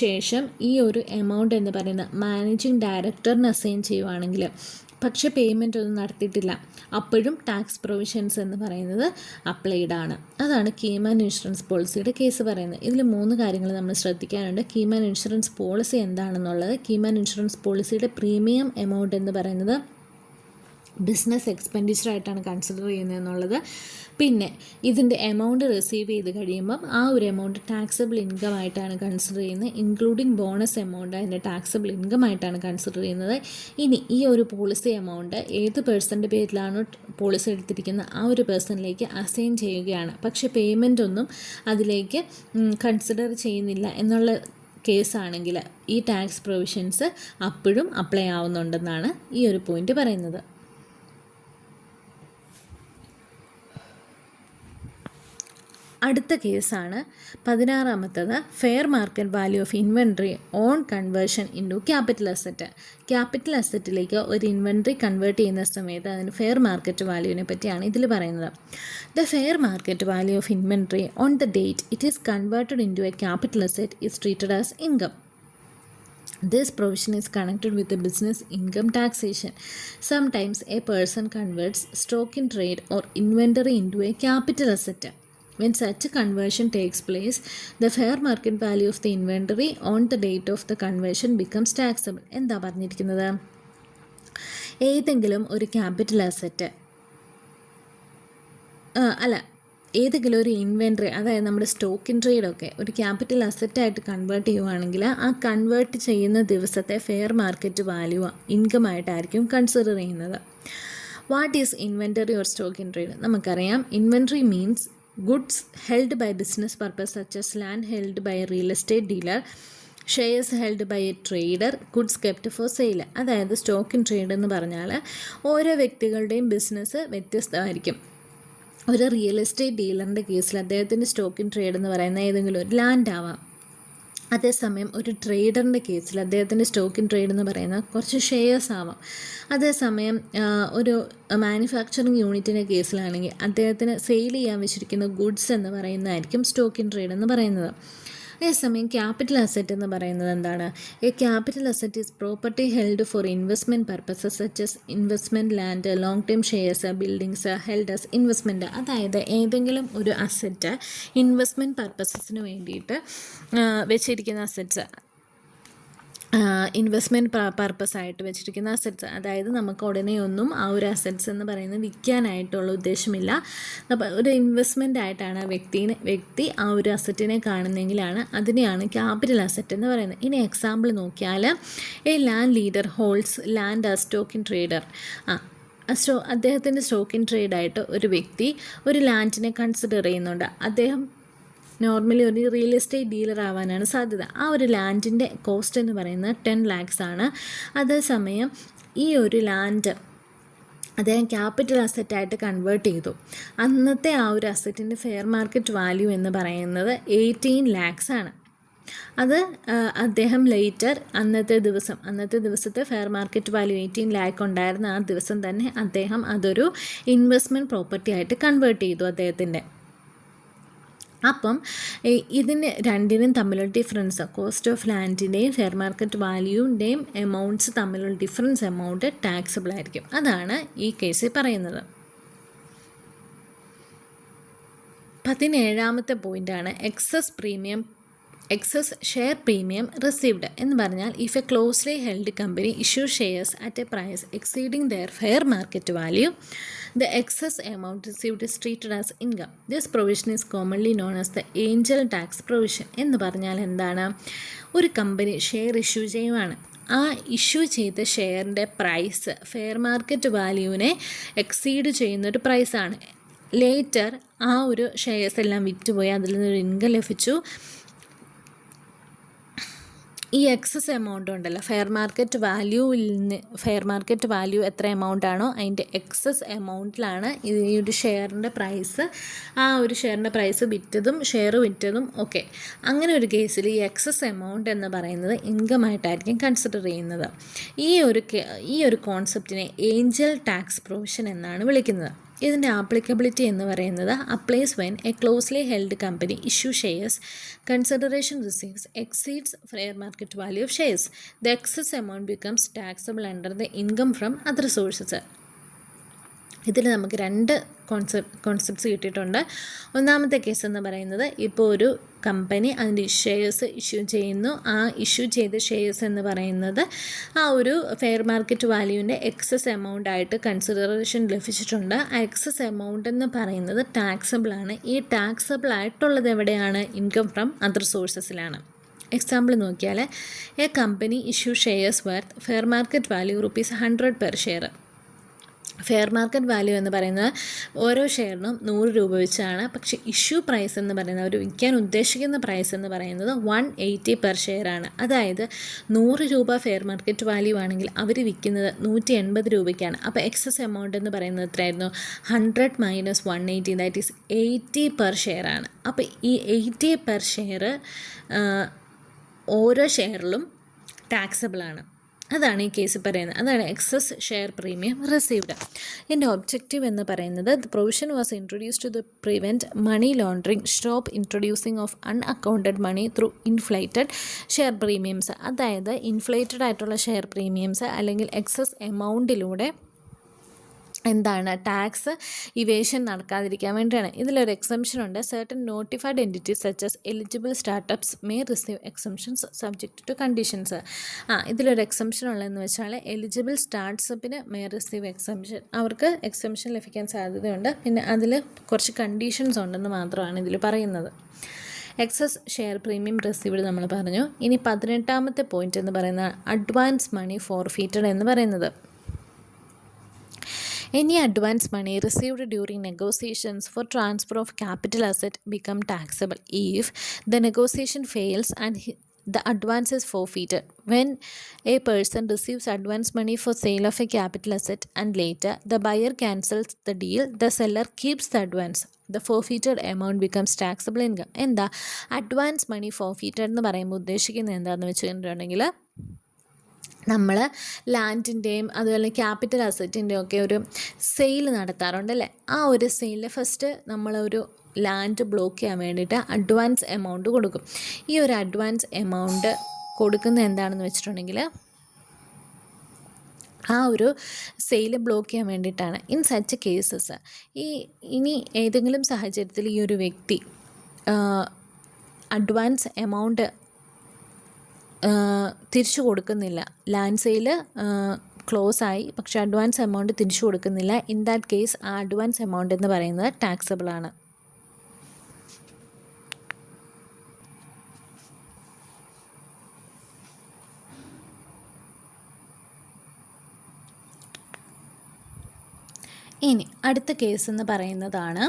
ശേഷം ഈ ഒരു എമൗണ്ട് എന്ന് പറയുന്നത് മാനേജിങ് ഡയറക്ടറിന് അസൈൻ ചെയ്യുവാണെങ്കിൽ, പക്ഷേ പേയ്മെൻ്റ് ഒന്നും നടത്തിയിട്ടില്ല, അപ്പോഴും ടാക്സ് പ്രൊവിഷൻസ് എന്ന് പറയുന്നത് അപ്ലൈഡ് ആണ്. അതാണ് കീമാൻ ഇൻഷുറൻസ് പോളിസിയുടെ കേസ് പറയുന്നത്. ഇതിൽ 3 കാര്യങ്ങൾ നമ്മൾ ശ്രദ്ധിക്കാനുണ്ട്. കീമാൻ ഇൻഷുറൻസ് പോളിസി എന്താണെന്നുള്ളത്, കീമാൻ ഇൻഷുറൻസ് പോളിസിയുടെ പ്രീമിയം എമൗണ്ട് എന്ന് പറയുന്നത് ബിസിനസ് എക്സ്പെൻഡിച്ചർ ആയിട്ടാണ് കൺസിഡർ ചെയ്യുന്നത് എന്നുള്ളത്. പിന്നെ ഇതിൻ്റെ എമൗണ്ട് റിസീവ് ചെയ്ത് കഴിയുമ്പം ആ ഒരു എമൗണ്ട് ടാക്സബിൾ ഇൻകം ആയിട്ടാണ് കൺസിഡർ ചെയ്യുന്നത്, ഇൻക്ലൂഡിങ് ബോണസ് എമൗണ്ട് അതിൻ്റെ ടാക്സബിൾ ഇൻകം ആയിട്ടാണ് കൺസിഡർ ചെയ്യുന്നത്. ഇനി ഈ ഒരു പോളിസി എമൗണ്ട് ഏത് പേഴ്സൻ്റെ പേരിലാണോ പോളിസി എടുത്തിരിക്കുന്നത് ആ ഒരു പേഴ്സണിലേക്ക് അസൈൻ ചെയ്യുകയാണ്, പക്ഷേ പേയ്മെൻ്റ് ഒന്നും അതിലേക്ക് കൺസിഡർ ചെയ്യുന്നില്ല എന്നുള്ള കേസാണെങ്കിൽ ഈ ടാക്സ് പ്രൊവിഷൻസ് അപ്പോഴും അപ്ലൈ ആവുന്നുണ്ടെന്നാണ് ഈ ഒരു പോയിന്റ് പറയുന്നത്. അടുത്ത കേസാണ് 16ാമത്തത്, fair market value of inventory on conversion into capital asset. Capital അസറ്റിലേക്ക് ഒരു ഇൻവെൻട്രി കൺവേർട്ട് ചെയ്യുന്ന സമയത്ത് അതിന് ഫെയർ മാർക്കറ്റ് വാല്യൂവിനെ പറ്റിയാണ് ഇതിൽ പറയുന്നത്. The fair market value of inventory on the date it is converted into A capital asset is treated as income. This provision is connected with the business income taxation. Sometimes a person converts stock in trade or inventory into a capital asset. When such a conversion takes place, the fair market value of the inventory on the date of the conversion becomes taxable. എന്താ പറഞ്ഞിരിക്കുന്നത്? ഏതെങ്കിലും ഒരു ക്യാപിറ്റൽ അസറ്റ് ഏതെങ്കിലും ഒരു ഇൻവെൻട്രി, അതായത് നമ്മുടെ സ്റ്റോക്ക് ഇൻ ട്രേഡൊക്കെ ഒരു ക്യാപിറ്റൽ അസറ്റായിട്ട് കൺവേർട്ട് ചെയ്യുവാണെങ്കിൽ ആ കൺവേർട്ട് ചെയ്യുന്ന ദിവസത്തെ ഫെയർ മാർക്കറ്റ് വാല്യൂ ഇൻകം ആയിട്ടായിരിക്കും കൺസിഡർ ചെയ്യുന്നത്. What is inventory or stock in trade? നമുക്കറിയാം, inventory means goods held by business purpose such as land held by a real estate dealer, shares held by a trader, goods kept for sale. അതായത് സ്റ്റോക്ക് ഇൻ ട്രേഡ് എന്ന് പറഞ്ഞാൽ ഓരോ വ്യക്തികളുടെയും ബിസിനസ് വ്യത്യസ്തമായിരിക്കും. ഒരു റിയൽ എസ്റ്റേറ്റ് ഡീലറിൻ്റെ കേസിൽ അദ്ദേഹത്തിൻ്റെ സ്റ്റോക്ക് ഇൻ ട്രേഡ് എന്ന് പറയുന്ന ഏതെങ്കിലും ഒരു ലാൻഡ് ആവാം. അതേസമയം ഒരു ട്രേഡറിൻ്റെ കേസിൽ അദ്ദേഹത്തിൻ്റെ സ്റ്റോക്ക് ഇൻ ട്രേഡ് എന്ന് പറയുന്ന കുറച്ച് ഷെയർസ് ആവാം. അതേസമയം ഒരു മാനുഫാക്ചറിങ് യൂണിറ്റിൻ്റെ കേസിലാണെങ്കിൽ അദ്ദേഹത്തിന് സെയിൽ ചെയ്യാൻ വെച്ചിരിക്കുന്ന ഗുഡ്സ് എന്ന് പറയുന്നതായിരിക്കും സ്റ്റോക്ക് ഇൻ ട്രേഡ് എന്ന് പറയുന്നത്. അതേസമയം ക്യാപിറ്റൽ അസറ്റ് എന്ന് പറയുന്നത് എന്താണ്? A capital asset is property held for investment purposes such as investment land, long term shares, buildings held S investment. അതായത് ഏതെങ്കിലും ഒരു അസറ്റ് ഇൻവെസ്റ്റ്മെൻറ്റ് പർപ്പസസിന് വേണ്ടിയിട്ട് വെച്ചിരിക്കുന്ന അസറ്റ്സ്, ഇൻവെസ്റ്റ്മെൻറ്റ് പർപ്പസായിട്ട് വെച്ചിരിക്കുന്ന അസറ്റ്സ്. അതായത് നമുക്ക് ഉടനെ ഒന്നും ആ ഒരു അസറ്റ്സ് എന്ന് പറയുന്നത് വിൽക്കാനായിട്ടുള്ള ഉദ്ദേശമില്ല. അപ്പോൾ ഒരു ഇൻവെസ്റ്റ്മെൻ്റ് ആയിട്ടാണ് വ്യക്തി ആ ഒരു അസറ്റിനെ കാണുന്നതെങ്കിലാണ് അതിനെയാണ് ക്യാപിറ്റൽ അസറ്റ് എന്ന് പറയുന്നത്. ഇനി എക്സാമ്പിൾ നോക്കിയാൽ, A land leader holds land as stock in trader. അദ്ദേഹത്തിൻ്റെ സ്റ്റോക്ക് ഇൻ ട്രേഡായിട്ട് ഒരു വ്യക്തി ഒരു ലാൻഡിനെ കൺസിഡർ ചെയ്യുന്നുണ്ട്. അദ്ദേഹം നോർമലി ഒരു റിയൽ എസ്റ്റേറ്റ് ഡീലർ ആവാനാണ് സാധ്യത. ആ ഒരു ലാൻഡിൻ്റെ കോസ്റ്റ് എന്ന് പറയുന്നത് 10 lakhs ആണ്. അതേസമയം ഈ ഒരു ലാൻഡ് അദ്ദേഹം ക്യാപിറ്റൽ അസറ്റായിട്ട് കൺവേർട്ട് ചെയ്തു. അന്നത്തെ ആ ഒരു അസറ്റിൻ്റെ ഫെയർ മാർക്കറ്റ് വാല്യൂ എന്ന് പറയുന്നത് 18 lakhs ആണ്. അത് അദ്ദേഹം ലേറ്റർ അന്നത്തെ ദിവസത്തെ ഫെയർ മാർക്കറ്റ് വാല്യൂ 18 lakh ഉണ്ടായിരുന്ന ആ ദിവസം തന്നെ അദ്ദേഹം അതൊരു ഇൻവെസ്റ്റ്മെൻറ്റ് പ്രോപ്പർട്ടി ആയിട്ട് കൺവേർട്ട് ചെയ്തു അദ്ദേഹത്തിൻ്റെ. അപ്പം ഇതിന് രണ്ടിനും തമ്മിലുള്ള ഡിഫറൻസ്, കോസ്റ്റ് ഓഫ് ലാൻഡിൻ്റെയും ഫെയർ മാർക്കറ്റ് വാല്യൂൻ്റെയും എമൗണ്ട്സ് തമ്മിലുള്ള ഡിഫറൻസ് എമൗണ്ട് ടാക്സബിൾ ആയിരിക്കും. അതാണ് ഈ കേസിൽ പറയുന്നത്. 17ാമത്തെ പോയിൻ്റാണ് എക്സസ് ഷെയർ പ്രീമിയം റിസീവ്ഡ് എന്ന് പറഞ്ഞാൽ, if a closely held company issue shares at a price exceeding their fair market value, the excess amount received is treated as income. This provision is commonly known as the angel tax provision. എന്ന് പറഞ്ഞാൽ എന്താണ്? ഒരു കമ്പനി ഷെയർ ഇഷ്യൂ ചെയ്യുവാണ്. ആ ഇഷ്യൂ ചെയ്ത ഷെയറിൻ്റെ പ്രൈസ് ഫെയർ മാർക്കറ്റ് വാല്യൂവിനെ എക്സീഡ് ചെയ്യുന്നൊരു പ്രൈസാണ്. ലേറ്റർ ആ ഒരു ഷെയർസ് എല്ലാം വിറ്റുപോയി അതിൽ നിന്നൊരു ഇൻകം ലഭിച്ചു. ഈ എക്സസ് എമൗണ്ട് ഉണ്ടല്ലോ, ഫെയർ മാർക്കറ്റ് വാല്യൂ എത്ര എമൗണ്ട് ആണോ അതിൻ്റെ എക്സസ് എമൗണ്ടിലാണ് ഈ ഒരു ഷെയറിൻ്റെ പ്രൈസ്, ആ ഒരു ഷെയറിൻ്റെ പ്രൈസ് ഷെയർ വിറ്റതും ഒക്കെ. അങ്ങനെ ഒരു കേസിൽ ഈ എക്സസ് എമൗണ്ട് എന്ന് പറയുന്നത് ഇൻകം ആയിട്ടായിരിക്കും കൺസിഡർ ചെയ്യുന്നത്. ഈ ഒരു കോൺസെപ്റ്റിനെ ഏഞ്ചൽ ടാക്സ് പ്രൊവിഷൻ എന്നാണ് വിളിക്കുന്നത്. ഇതിൻ്റെ ആപ്ലിക്കബിലിറ്റി എന്ന് പറയുന്നത് applies when a closely held company issue shares, consideration receives exceeds fair market value of shares, the excess amount becomes taxable under the income from other sources. ഇതിൽ നമുക്ക് രണ്ട് കോൺസെപ്റ്റ്സ് കിട്ടിയിട്ടുണ്ട്. ഒന്നാമത്തെ കേസ് എന്ന് പറയുന്നത്, ഇപ്പോൾ ഒരു കമ്പനി അതിൻ്റെ ഷെയർസ് ഇഷ്യൂ ചെയ്യുന്നു. ആ ഇഷ്യൂ ചെയ്ത ഷെയർസ് എന്ന് പറയുന്നത് ആ ഒരു ഫെയർ മാർക്കറ്റ് വാല്യൂവിൻ്റെ എക്സസ് എമൗണ്ട് ആയിട്ട് കൺസിഡറേഷൻ ലഭിച്ചിട്ടുണ്ട്. ആ എക്സസ് എമൗണ്ട് എന്ന് പറയുന്നത് ടാക്സബിളാണ്. ഈ ടാക്സബിൾ ആയിട്ടുള്ളത് എവിടെയാണ്? ഇൻകം ഫ്രം അതർ സോഴ്സസിലാണ്. എക്സാമ്പിൾ നോക്കിയാൽ, a company issue shares worth fair market value ₹100 per share. Fair market value എന്ന് പറയുന്നത് ഓരോ ഷെയറിനും 100 രൂപ വെച്ചാണ്. പക്ഷേ ഇഷ്യൂ പ്രൈസ് എന്ന് പറയുന്നത്, അവർ വിൽക്കാൻ ഉദ്ദേശിക്കുന്ന പ്രൈസ് എന്ന് പറയുന്നത് 180 പെർ ഷെയർ ആണ്. അതായത് 100 രൂപ ഫെയർ മാർക്കറ്റ് വാല്യൂ ആണെങ്കിൽ അവർ വിൽക്കുന്നത് 180 രൂപയ്ക്കാണ്. അപ്പോൾ എക്സസ് എമൗണ്ട് എന്ന് പറയുന്നത് എത്രയായിരുന്നു? 100 minus 180, that is 80 per share ആണ്. അപ്പോൾ ഈ 80 പെർ ഷെയർ ഓരോ ഷെയറിലും ടാക്സബിളാണ്. അതാണ് ഈ കേസ് പറയുന്നത്. അതാണ് എക്സസ് ഷെയർ പ്രീമിയം റിസീവ്ഡ്. ഇതിൻ്റെ ഒബ്ജക്റ്റീവ് എന്ന് പറയുന്നത്, the provision was introduce to prevent money laundering, stop introducing of unaccounted money through inflated share premiums. അതായത് ഇൻഫ്ലേറ്റഡ് ആയിട്ടുള്ള ഷെയർ പ്രീമിയംസ് അല്ലെങ്കിൽ എക്സസ് എമൗണ്ടിലൂടെ എന്താണ് ടാക്സ് ഇവേഷൻ നടക്കാതിരിക്കാൻ വേണ്ടിയാണ്. ഇതിലൊരു എക്സംഷൻ ഉണ്ട്. Certain notified entities such as eligible startups may receive exemptions subject to conditions. ഇതിലൊരു എക്സംഷൻ ഉള്ളതെന്ന് വെച്ചാൽ എലിജിബിൾ സ്റ്റാർട്ടപ്പിന് മേ റിസീവ് എക്സംഷൻ, അവർക്ക് എക്സംഷൻ ലഭിക്കാൻ സാധ്യതയുണ്ട്. പിന്നെ അതിൽ കുറച്ച് കണ്ടീഷൻസ് ഉണ്ടെന്ന് മാത്രമാണ് ഇതിൽ പറയുന്നത്. എക്സസ് ഷെയർ പ്രീമിയം റിസീവ്ഡ് നമ്മൾ പറഞ്ഞു. ഇനി 18ാമത്തെ പോയിന്റ് എന്ന് പറയുന്നത് അഡ്വാൻസ് മണി ഫോർഫീറ്റഡ് എന്ന് പറയുന്നത്. Any advance money received during negotiations for transfer of capital asset become taxable if the negotiation fails and the advance is forfeited. When a person receives advance money for sale of a capital asset and later the buyer cancels the deal, the seller keeps the advance. The forfeited amount becomes taxable income. എന്താ അഡ്വാൻസ് മണി ഫോർഫീറ്റഡ് എന്ന് പറയുമ്പോൾ ഉദ്ദേശിക്കുന്നത് എന്താണെന്ന് വെച്ചിട്ടുണ്ടെങ്കിൽ, നമ്മൾ ലാൻഡിൻ്റെയും അതുപോലെ ക്യാപിറ്റൽ അസറ്റിൻ്റെയും ഒക്കെ ഒരു സെയിൽ നടത്താറുണ്ടല്ലേ. ആ ഒരു സെയിലിൽ ഫസ്റ്റ് നമ്മളൊരു ലാൻഡ് ബ്ലോക്ക് ചെയ്യാൻ വേണ്ടിയിട്ട് അഡ്വാൻസ് എമൗണ്ട് കൊടുക്കും. ഈ ഒരു അഡ്വാൻസ് എമൗണ്ട് കൊടുക്കുന്നത് എന്താണെന്ന് വെച്ചിട്ടുണ്ടെങ്കിൽ, ആ ഒരു സെയിൽ ബ്ലോക്ക് ചെയ്യാൻ വേണ്ടിയിട്ടാണ്. ഇൻ സച്ച് കേസസ് ഇനി ഏതെങ്കിലും സാഹചര്യത്തിൽ ഈ ഒരു വ്യക്തി അഡ്വാൻസ് എമൗണ്ട് തിരിച്ചു കൊടുക്കുന്നില്ല, ലാൻഡ് സെയിൽ ക്ലോസ് ആയി പക്ഷേ അഡ്വാൻസ് എമൗണ്ട് തിരിച്ചു കൊടുക്കുന്നില്ല, ഇൻ ദാറ്റ് കേസ് ആ അഡ്വാൻസ് എമൗണ്ട് എന്ന് പറയുന്നത് ടാക്സബിൾ ആണ്. ഇനി അടുത്ത കേസ് എന്ന് പറയുന്നതാണ്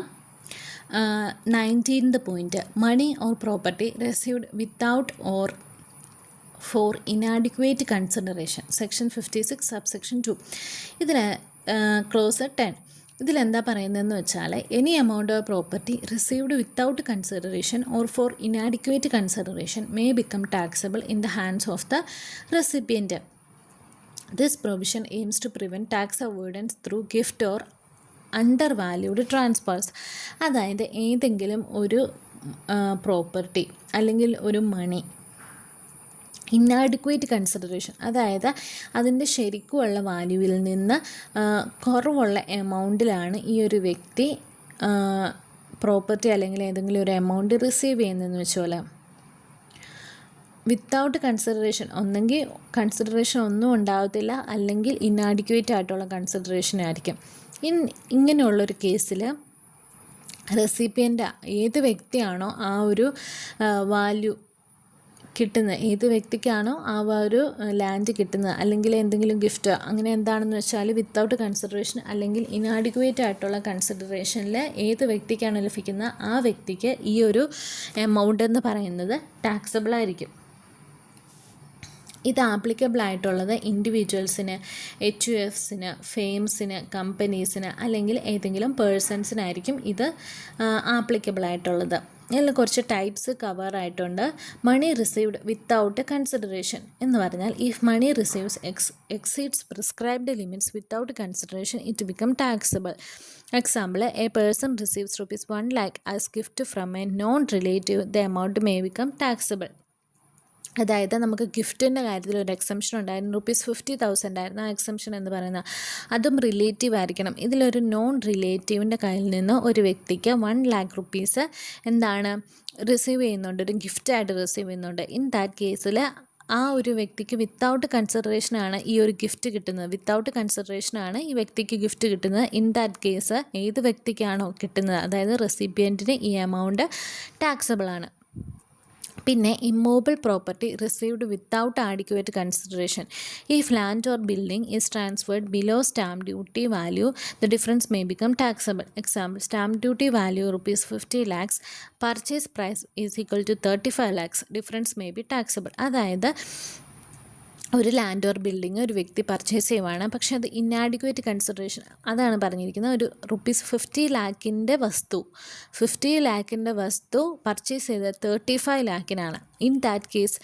19th point, money or property received without or for inadequate consideration, section 56 subsection 2. ഇതിൽ ക്ലോസ് 10. ഇതിലെന്താ പറയുന്നതെന്ന് വെച്ചാൽ, any amount of property received without consideration or for inadequate consideration may become taxable in the hands of the recipient. This provision aims to prevent tax avoidance through gift or under valued transfers. അതായത് ഏതെങ്കിലും ഒരു പ്രോപ്പർട്ടി അല്ലെങ്കിൽ ഒരു മണി ഇന്നാഡിക്വേറ്റ് കൺസിഡറേഷൻ, അതായത് അതിൻ്റെ ശരിക്കുമുള്ള വാല്യൂവിൽ നിന്ന് കുറവുള്ള എമൗണ്ടിലാണ് ഈ ഒരു വ്യക്തി പ്രോപ്പർട്ടി അല്ലെങ്കിൽ ഏതെങ്കിലും ഒരു എമൗണ്ട് റിസീവ് ചെയ്യുന്നതെന്ന് വെച്ചാൽ, വിത്തൗട്ട് കൺസിഡറേഷൻ ഒന്നെങ്കിൽ കൺസിഡറേഷൻ ഒന്നും ഉണ്ടാകത്തില്ല, അല്ലെങ്കിൽ ഇന്നാഡിക്വേറ്റ് ആയിട്ടുള്ള കൺസിഡറേഷൻ ആയിരിക്കും. ഇങ്ങനെയുള്ളൊരു കേസിൽ റെസിപ്പിയൻ്റ് ഏത് വ്യക്തിയാണോ ആ ഒരു വാല്യൂ കിട്ടുന്നത്, ഏത് വ്യക്തിക്കാണോ ആ ഒരു ലാൻഡ് കിട്ടുന്നത് അല്ലെങ്കിൽ എന്തെങ്കിലും ഗിഫ്റ്റ് അങ്ങനെ എന്താണെന്ന് വെച്ചാൽ വിത്തൗട്ട് കൺസിഡറേഷൻ അല്ലെങ്കിൽ ഇനാഡിക്വേറ്റ് ആയിട്ടുള്ള കൺസിഡറേഷനിൽ ഏത് വ്യക്തിക്കാണോ ലഭിക്കുന്നത് ആ വ്യക്തിക്ക് ഈ ഒരു എമൗണ്ട് എന്ന് പറയുന്നത് ടാക്സബിൾ ആയിരിക്കും. ഇത് ആപ്ലിക്കബിൾ ആയിട്ടുള്ളത് ഇൻഡിവിജ്വൽസിന്, HUFസിന്, ഫേംസിന്, കമ്പനീസിന് അല്ലെങ്കിൽ ഏതെങ്കിലും പേഴ്സൺസിനായിരിക്കും ഇത് ആപ്ലിക്കബിൾ ആയിട്ടുള്ളത്. ഇതിൽ കുറച്ച് ടൈപ്സ് കവർ ആയിട്ടുണ്ട്. മണി റിസീവ്ഡ് വിത്തൗട്ട് കൺസിഡറേഷൻ എന്ന് പറഞ്ഞാൽ if money receives exceeds prescribed limits without consideration it become taxable. Example, a person receives rupees 1 lakh as gift from a non-relative, the amount may become taxable. അതായത് നമുക്ക് ഗിഫ്റ്റിൻ്റെ കാര്യത്തിൽ ഒരു എക്സംഷൻ ഉണ്ടായിരുന്നു, ₹50,000 ആയിരുന്നു ആ എക്സംഷൻ എന്ന് പറയുന്നത്. അതും റിലേറ്റീവ് ആയിരിക്കണം. ഇതിലൊരു നോൺ റിലേറ്റീവിൻ്റെ കയ്യിൽ നിന്ന് ഒരു വ്യക്തിക്ക് 1 lakh rupees എന്താണ് റിസീവ് ചെയ്യുന്നുണ്ട്, ഒരു ഗിഫ്റ്റായിട്ട് റിസീവ് ചെയ്യുന്നുണ്ട്. ഇൻ ദാറ്റ് കേസിൽ ആ ഒരു വ്യക്തിക്ക് വിത്തൗട്ട് കൺസിഡറേഷനാണ് ഈ ഒരു ഗിഫ്റ്റ് കിട്ടുന്നത്. വിത്തൗട്ട് കൺസിഡറേഷനാണ് ഈ വ്യക്തിക്ക് ഗിഫ്റ്റ് കിട്ടുന്നത്. ഇൻ ദാറ്റ് കേസ് ഏത് വ്യക്തിക്കാണോ കിട്ടുന്നത്, അതായത് റെസിപ്പിയൻറ്റിന് ഈ എമൗണ്ട് ടാക്സബിൾ ആണ്. പിന്നെ immovable property received without adequate consideration. If land or building is transferred below stamp duty value the difference may become taxable. Example, stamp duty value ₹50 lakhs, purchase price is equal to 35 lakhs, difference may be taxable. അതായത് ഒരു ലാൻഡ് ഓർ ബിൽഡിംഗ് ഒരു വ്യക്തി പർച്ചേസ് ചെയ്യുവാണ്, പക്ഷേ അത് ഇന്നാഡിക്വേറ്റ് കൺസിഡറേഷൻ അതാണ് പറഞ്ഞിരിക്കുന്നത്. ഒരു ₹50 lakhൻ്റെ വസ്തു 50 lakhൻ്റെ വസ്തു പർച്ചേസ് ചെയ്തത് 35 lakhനാണ്. ഇൻ ദാറ്റ് കേസ്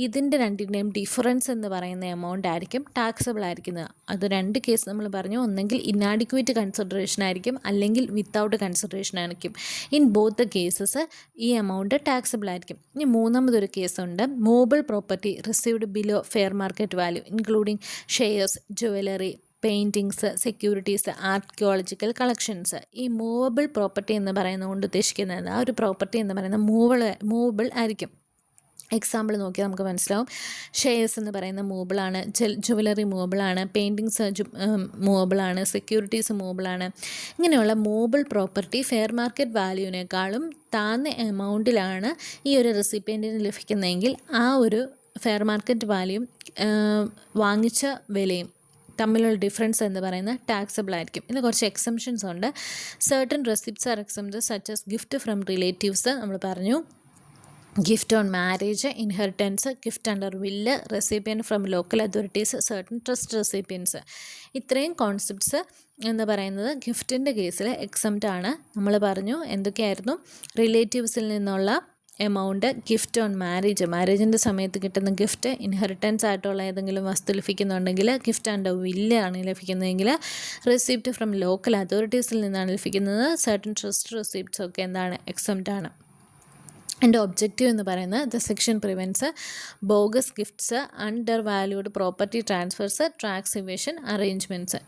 ഇതിൻ്റെ രണ്ടിൻ്റെയും ഡിഫറൻസ് എന്ന് പറയുന്ന എമൗണ്ട് ആയിരിക്കും ടാക്സബിൾ ആയിരിക്കുന്നത്. അത് രണ്ട് കേസ് നമ്മൾ പറഞ്ഞു, ഒന്നെങ്കിൽ ഇന്നാഡിക്വേറ്റ് കൺസിഡറേഷൻ ആയിരിക്കും അല്ലെങ്കിൽ വിത്തൗട്ട് കൺസിഡറേഷൻ ആയിരിക്കും. ഇൻ ബോത്ത് ദ കേസസ് ഈ എമൗണ്ട് ടാക്സബിൾ ആയിരിക്കും. ഇനി മൂന്നാമതൊരു കേസുണ്ട്, movable property received below fair market value including shares, jewellery, paintings, securities, archaeological collections. ഈ മൂവബിൾ പ്രോപ്പർട്ടി എന്ന് പറയുന്നത് കൊണ്ട് ഉദ്ദേശിക്കുന്നത് ആ ഒരു പ്രോപ്പർട്ടി എന്ന് പറയുന്നത് മൂവബിൾ ആയിരിക്കും. എക്സാമ്പിൾ നോക്കിയാൽ നമുക്ക് മനസ്സിലാവും. ഷെയർസ് എന്ന് പറയുന്ന മൂവബിളാണ്, ജുവലറി മൂവബിളാണ്, പെയിൻറ്റിങ്സ് മൂവബിളാണ്, സെക്യൂരിറ്റീസ് മൂവബിളാണ്. ഇങ്ങനെയുള്ള മൂവബിൾ പ്രോപ്പർട്ടി ഫെയർ മാർക്കറ്റ് വാല്യൂവിനേക്കാളും താഴ്ന്ന എമൗണ്ടിലാണ് ഈ ഒരു റെസിപ്പിയൻറ്റിന് ലഭിക്കുന്നതെങ്കിൽ ആ ഒരു ഫെയർ മാർക്കറ്റ് വാല്യൂയും വാങ്ങിച്ച വിലയും തമ്മിലുള്ള ഡിഫറൻസ് എന്ന് പറയുന്നത് ടാക്സബിൾ ആയിരിക്കും. ഇതിന് കുറച്ച് എക്സംഷൻസ് ഉണ്ട്. Certain receipts are exempted such as gift from relatives നമ്മൾ പറഞ്ഞു, gift on marriage, inheritance, gift under will, recipient from local authorities, certain trust recipients. ഇത്രയും കോൺസെപ്റ്റ്സ് എന്ന് പറയുന്നത് ഗിഫ്റ്റിൻ്റെ കേസിൽ എക്സംപ്റ്റ് ആണ്. നമ്മൾ പറഞ്ഞു എന്തൊക്കെയായിരുന്നു, റിലേറ്റീവ്സിൽ നിന്നുള്ള എമൗണ്ട്, ഗിഫ്റ്റ് ഓൺ മാരേജിൻ്റെ സമയത്ത് കിട്ടുന്ന ഗിഫ്റ്റ്, ഇൻഹെറിറ്റൻസ് ആയിട്ടുള്ള ഏതെങ്കിലും വസ്തു ലഭിക്കുന്നുണ്ടെങ്കിൽ, ഗിഫ്റ്റ് അണ്ടർ വില്ലാണ് ലഭിക്കുന്നതെങ്കിൽ, റെസിപ്റ്റ് ഫ്രം ലോക്കൽ അതോറിറ്റീസിൽ നിന്നാണ് ലഭിക്കുന്നത്, സർട്ടൻ ട്രസ്റ്റ് റെസിപ്റ്റ്സ് ഒക്കെ എന്താണ് എക്സംപ്റ്റ് ആണ്. എൻ്റെ ഒബ്ജക്റ്റീവ് എന്ന് പറയുന്നത് the section prevents bogus gifts, under valued property transfers, tax evasion arrangements.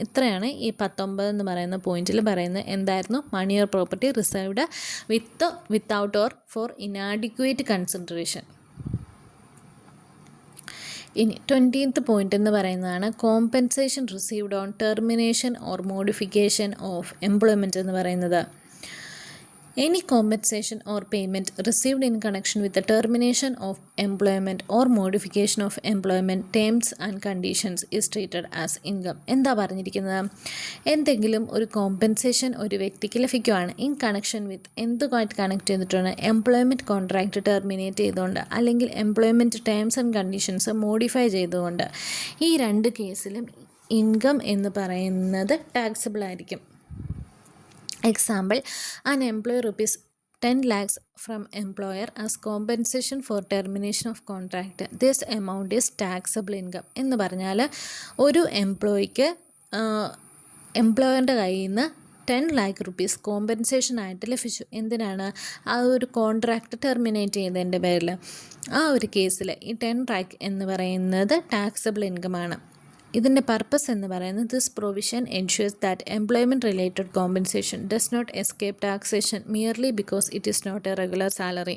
ഇത്രയാണ് ഈ 19 എന്ന് പറയുന്ന പോയിന്റിൽ പറയുന്നത്. എന്തായിരുന്നു, money or property reserved without or for inadequate consideration. ഇനി 20th പോയിന്റ് എന്ന് പറയുന്നതാണ് compensation received on termination or modification of employment എന്ന് പറയുന്നത്. Any compensation or payment received in connection with the termination of employment or modification of employment terms and conditions is treated as income. എന്താ പറഞ്ഞിരിക്കുന്നത്, എന്തെങ്കിലും ഒരു കോമ്പൻസേഷൻ ഒരു വ്യക്തിക്ക് ലഭിക്കുകയാണ് ഇൻ കണക്ഷൻ വിത്ത് എന്തുമായിട്ട് കണക്ട് ചെയ്തിട്ടാണ്, എംപ്ലോയ്മെൻറ്റ് കോൺട്രാക്റ്റ് ടെർമിനേറ്റ് ചെയ്തുകൊണ്ട് അല്ലെങ്കിൽ employment terms and conditions modify ചെയ്തുകൊണ്ട്. ഈ രണ്ട് കേസിലും ഇൻകം എന്ന് പറയുന്നത് ടാക്സബിൾ ആയിരിക്കും. Example, an employee rupees 10 lakhs from employer as compensation for termination of contract. This amount is taxable income. എന്ന് പറഞ്ഞാൽ ഒരു എംപ്ലോയിക്ക് എംപ്ലോയറിൻ്റെ കയ്യിൽ നിന്ന് 10 lakh rupees കോമ്പൻസേഷൻ ആയിട്ട് ലഭിച്ചു. എന്തിനാണ്, ആ ഒരു കോൺട്രാക്റ്റ് ടെർമിനേറ്റ് ചെയ്തതിൻ്റെ പേരിൽ. ആ ഒരു കേസിൽ ഈ 10 lakh എന്ന് പറയുന്നത് ടാക്സബിൾ ഇൻകമാണ്. ഇതിൻ്റെ പർപ്പസ് എന്ന് പറയുന്നത് this provision ensures that employment related compensation does not escape taxation merely because it is not a regular salary.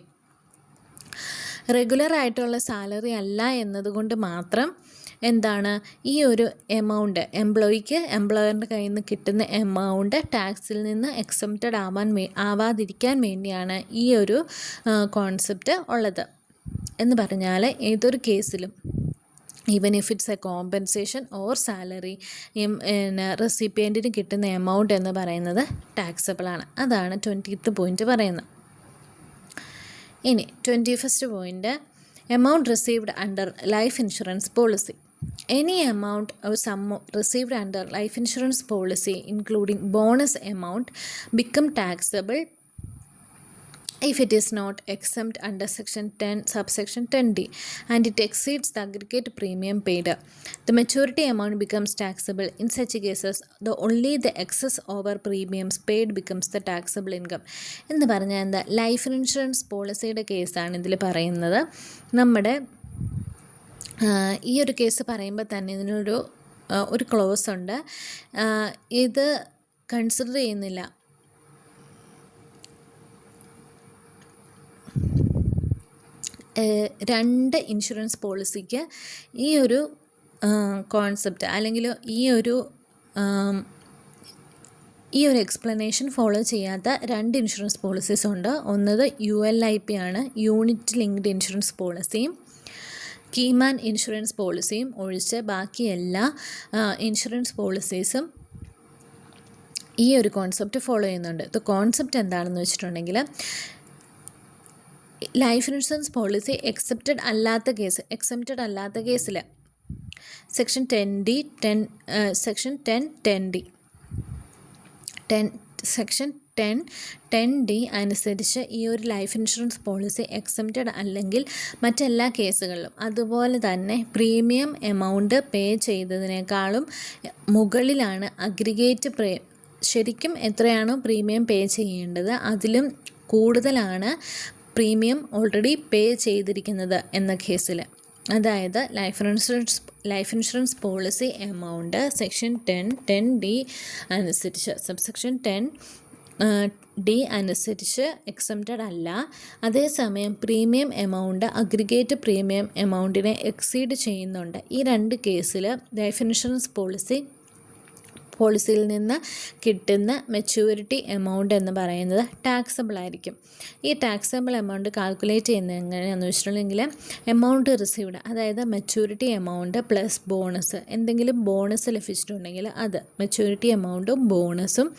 Regular ആയിട്ടുള്ള സാലറി അല്ല എന്നതുകൊണ്ട് മാത്രം എന്താണ് ഈ ഒരു എമൗണ്ട് എംപ്ലോയിക്ക് എംപ്ലോയറിൻ്റെ കയ്യിൽ നിന്ന് കിട്ടുന്ന എമൗണ്ട് ടാക്സിൽ നിന്ന് എക്സംപ്റ്റഡ് ആവാതിരിക്കാൻ വേണ്ടിയാണ് ഈ ഒരു കോൺസെപ്റ്റ് ഉള്ളത്. എന്ന് പറഞ്ഞാൽ ഏതൊരു കേസിലും even if it's a compensation or salary, റെസിപ്പിയൻറ്റിന് കിട്ടുന്ന എമൗണ്ട് എന്ന് പറയുന്നത് ടാക്സബിളാണ്. അതാണ് 20th പോയിന്റ് പറയുന്നത്. ഇനി 21st point, amount received under life insurance policy. Any amount or sum received under life insurance policy, including bonus amount, become taxable if it is not exempt under section 10 subsection 10d and it exceeds the aggregate premium paid. The maturity amount becomes taxable. In such cases, only the excess over premiums paid becomes the taxable income. എന്ന് പറഞ്ഞാൽ എന്താ, ലൈഫ് ഇൻഷുറൻസ് പോളിസിയുടെ കേസാണ് ഇതിൽ പറയുന്നത്. നമ്മുടെ ഈ ഒരു കേസ് പറയുമ്പോൾ തന്നെ ഇതിനൊരു ക്ലോസ് ഉണ്ട്. ഇത് കൺസിഡർ ചെയ്യുന്നില്ല. രണ്ട് ഇൻഷുറൻസ് പോളിസിക്ക് ഈ ഒരു കോൺസെപ്റ്റ് അല്ലെങ്കിൽ ഈ ഒരു എക്സ്പ്ലനേഷൻ ഫോളോ ചെയ്യാത്ത രണ്ട് ഇൻഷുറൻസ് പോളിസീസ് ഉണ്ട്. ഒന്നത് ULIP ആണ്, യൂണിറ്റ് ലിങ്ക്ഡ് ഇൻഷുറൻസ് പോളിസിയും കീമാൻ ഇൻഷുറൻസ് പോളിസിയും ഒഴിച്ച് ബാക്കി എല്ലാ ഇൻഷുറൻസ് പോളിസീസും ഈ ഒരു കോൺസെപ്റ്റ് ഫോളോ ചെയ്യുന്നുണ്ട്. ഇത് കോൺസെപ്റ്റ് എന്താണെന്ന് വെച്ചിട്ടുണ്ടെങ്കിൽ, ലൈഫ് ഇൻഷുറൻസ് പോളിസി എക്സെപ്റ്റഡ് അല്ലാത്ത കേസിൽ സെക്ഷൻ 10D സെക്ഷൻ 10D അനുസരിച്ച് ഈ ഒരു ലൈഫ് ഇൻഷുറൻസ് പോളിസി എക്സെപ്റ്റഡ് അല്ലെങ്കിൽ മറ്റെല്ലാ കേസുകളിലും അതുപോലെ തന്നെ പ്രീമിയം എമൗണ്ട് പേ ചെയ്തതിനേക്കാളും മുകളിലാണ് അഗ്രിഗേറ്റ് ശരിക്കും എത്രയാണോ പ്രീമിയം പേ ചെയ്യേണ്ടത് അതിലും കൂടുതലാണ് പ്രീമിയം ഓൾറെഡി പേ ചെയ്തിരിക്കുന്നത് എന്ന കേസിൽ, അതായത് life insurance policy amount section 10D അനുസരിച്ച് സബ്സെക്ഷൻ 10D അനുസരിച്ച് എക്സംപ്റ്റഡ് അല്ല. അതേസമയം പ്രീമിയം എമൗണ്ട് അഗ്രിഗേറ്റ് പ്രീമിയം എമൗണ്ടിനെ എക്സീഡ് ചെയ്യുന്നുണ്ട്. ഈ രണ്ട് കേസിൽ ലൈഫ് ഇൻഷുറൻസ് പോളിസിയിൽ നിന്ന് കിട്ടുന്ന മെച്യൂരിറ്റി എമൗണ്ട് എന്ന് പറയുന്നത് ടാക്സബിൾ ആയിരിക്കും. ഈ ടാക്സബിൾ എമൗണ്ട് കാൽക്കുലേറ്റ് ചെയ്യുന്നത് എങ്ങനെയാണെന്ന് വെച്ചിട്ടുണ്ടെങ്കിൽ, എമൗണ്ട് റിസീവ്ഡ്, അതായത് മെച്യൂരിറ്റി എമൗണ്ട് പ്ലസ് ബോണസ്, എന്തെങ്കിലും ബോണസ് ലഭിച്ചിട്ടുണ്ടെങ്കിൽ അത് മെച്യൂരിറ്റി എമൗണ്ടും ബോണസും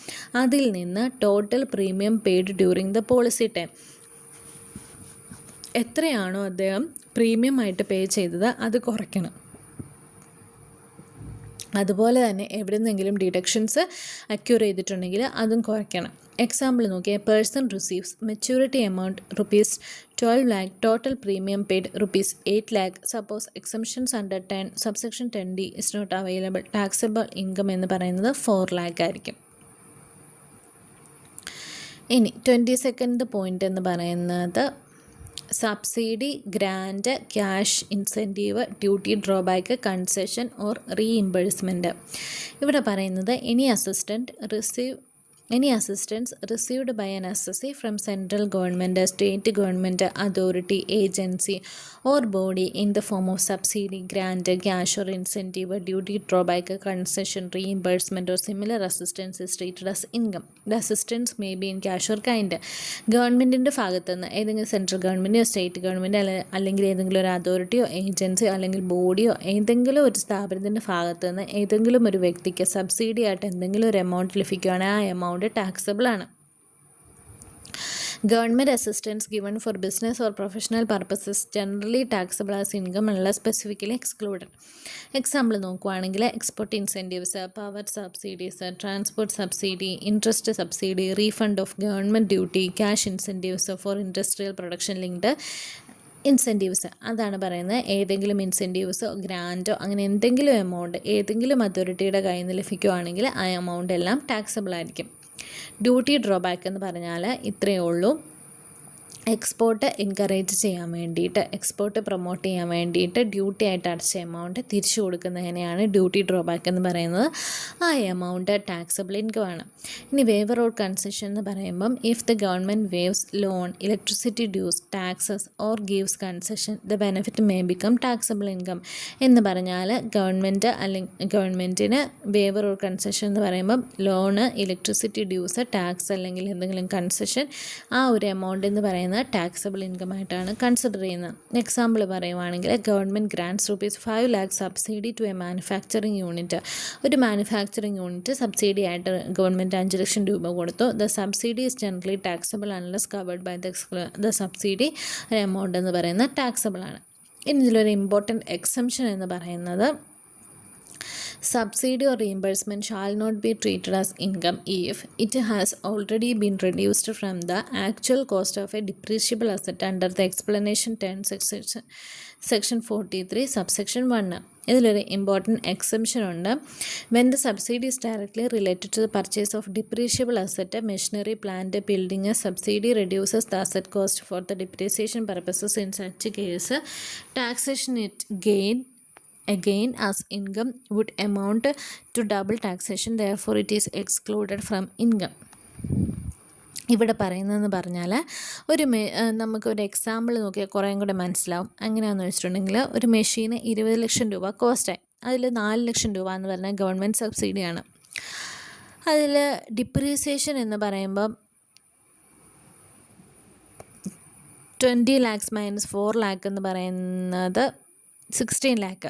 അതിൽ നിന്ന് total premium paid during the policy time, എത്രയാണോ അദ്ദേഹം പ്രീമിയം ആയിട്ട് പേ ചെയ്തത് അത് കുറയ്ക്കണം. അതുപോലെ തന്നെ എവിടെ നിന്നെങ്കിലും ഡിഡക്ഷൻസ് അക്യൂർ ചെയ്തിട്ടുണ്ടെങ്കിൽ അതും കുറയ്ക്കണം. എക്സാമ്പിൾ നോക്കിയാൽ, person receives maturity amount ₹12 lakh, total premium paid ₹8 lakh. Suppose exemptions under 10 subsection 10D is not available. Taxable income എന്ന് പറയുന്നത് 4 lakh ആയിരിക്കും. ഇനി 22nd പോയിൻ്റ് എന്ന് പറയുന്നത് subsidy, grant, cash incentive, duty drawback, concession or reimbursement. ഇവിടെ പറയുന്നത് any assistance received by an assessee from central government, state government, authority, agency or body in the form of subsidy, grant, cash or incentive, duty drawback, concession, reimbursement or similar assistance is treated as income. The assistance may be in cash or kind. ഗവൺമെൻറ്റിൻ്റെ ഭാഗത്തു നിന്ന് ഏതെങ്കിലും സെൻട്രൽ ഗവൺമെൻറ്റോ സ്റ്റേറ്റ് ഗവൺമെൻറ് അല്ലെങ്കിൽ ഏതെങ്കിലും ഒരു അതോറിറ്റിയോ ഏജൻസിയോ അല്ലെങ്കിൽ ബോഡിയോ ഏതെങ്കിലും ഒരു സ്ഥാപനത്തിൻ്റെ ഭാഗത്തു നിന്ന് ഏതെങ്കിലും ഒരു വ്യക്തിക്ക് സബ്സിഡി ആയിട്ട് എന്തെങ്കിലും ഒരു എമൗണ്ട് ലഭിക്കുകയാണെങ്കിൽ ആ എമൗണ്ട് ടാക്സബിൾ ആണ്. Government assistance given for business or professional purposes generally taxable as income unless specifically excluded. Example നോക്കുവാണെങ്കിൽ, export incentives, power subsidies, transport subsidy, interest subsidy, refund of government duty, cash incentives for industrial production linked incentives. അതാണ് പറയുന്നത്. ഏതെങ്കിലും ഇൻസെൻറ്റീവ്സോ ഗ്രാൻറ്റോ അങ്ങനെ എന്തെങ്കിലും എമൗണ്ട് ഏതെങ്കിലും അതോറിറ്റിയുടെ കയ്യിൽ നിന്ന് ലഭിക്കുകയാണെങ്കിൽ ആ എമൗണ്ട് എല്ലാം ടാക്സബിൾ ആയിരിക്കും. ഡ്യൂട്ടി ഡ്രോബാക്ക് എന്ന് പറഞ്ഞാൽ ഇത്രയേ ഉള്ളൂ. എക്സ്പോർട്ട് എൻകറേജ് ചെയ്യാൻ വേണ്ടിയിട്ട്, എക്സ്പോർട്ട് പ്രൊമോട്ട് ചെയ്യാൻ വേണ്ടിയിട്ട് ഡ്യൂട്ടി ആയിട്ട് അടച്ച എമൗണ്ട് തിരിച്ചു കൊടുക്കുന്നതിനെയാണ് ഡ്യൂട്ടി ഡ്രോബാക്ക് എന്ന് പറയുന്നത്. ആ എമൗണ്ട് ടാക്സബിൾ ഇൻകം ആണ്. ഇനി വേവർ ഓർ കൺസെഷൻ എന്ന് പറയുമ്പം, if the government waves loan, electricity dues, taxes or gives concession the benefit may become taxable income എന്ന് പറഞ്ഞാൽ, ഗവൺമെൻറ്റിന് വേവർ ഓർ കൺസെഷൻ എന്ന് പറയുമ്പം ലോണ്, ഇലക്ട്രിസിറ്റി ഡ്യൂസ്, ടാക്സ് അല്ലെങ്കിൽ എന്തെങ്കിലും കൺസെഷൻ, ആ ഒരു എമൗണ്ട് എന്ന് പറയുന്നത് ടാക്സബിൾ ഇൻകം ആയിട്ടാണ് കൺസിഡർ ചെയ്യുന്നത്. എക്സാമ്പിൾ പറയുവാണെങ്കിൽ, government grants ₹5 lakh subsidy to a manufacturing unit. ഒരു മാനുഫാക്ചറിങ് യൂണിറ്റ് സബ്സിഡി ആയിട്ട് ഗവൺമെൻറ് 5 ലക്ഷം രൂപ കൊടുത്തു. The subsidy is generally taxable unless covered by the subsidy amount എന്ന് പറയുന്നത് ടാക്സബിൾ ആണ്. ഇനി ഇതിലൊരു ഇമ്പോർട്ടൻറ്റ് എക്സംഷൻ എന്ന് പറയുന്നത് subsidy or reimbursement shall not be treated as income if it has already been reduced from the actual cost of a depreciable asset under the explanation 10 section 43 subsection 1. ഇതിലൊരു ഇമ്പോർട്ടൻറ്റ് എക്സംഷൻ ഉണ്ട്. When the subsidy is directly related to the purchase of depreciable asset machinery plant building subsidy reduces the asset cost for the depreciation purposes. In such case taxation it gain again as income would amount to double taxation, therefore it is excluded from income. ഇവിടെ പറയുന്നതെന്ന് പറഞ്ഞാൽ നമുക്കൊരു എക്സാമ്പിൾ നോക്കിയാൽ കുറേയും കൂടെ മനസ്സിലാവും. എങ്ങനെയാണെന്ന് വെച്ചിട്ടുണ്ടെങ്കിൽ ഒരു മെഷീന് 20 ലക്ഷം രൂപ കോസ്റ്റായി, അതിൽ 4 ലക്ഷം രൂപ എന്ന് പറഞ്ഞാൽ ഗവൺമെൻറ് സബ്സിഡിയാണ്. അതിൽ ഡിപ്രീസിയേഷൻ എന്ന് പറയുമ്പം 20 lakhs മൈനസ് 4 lakh എന്ന് പറയുന്നത് 16 lakh.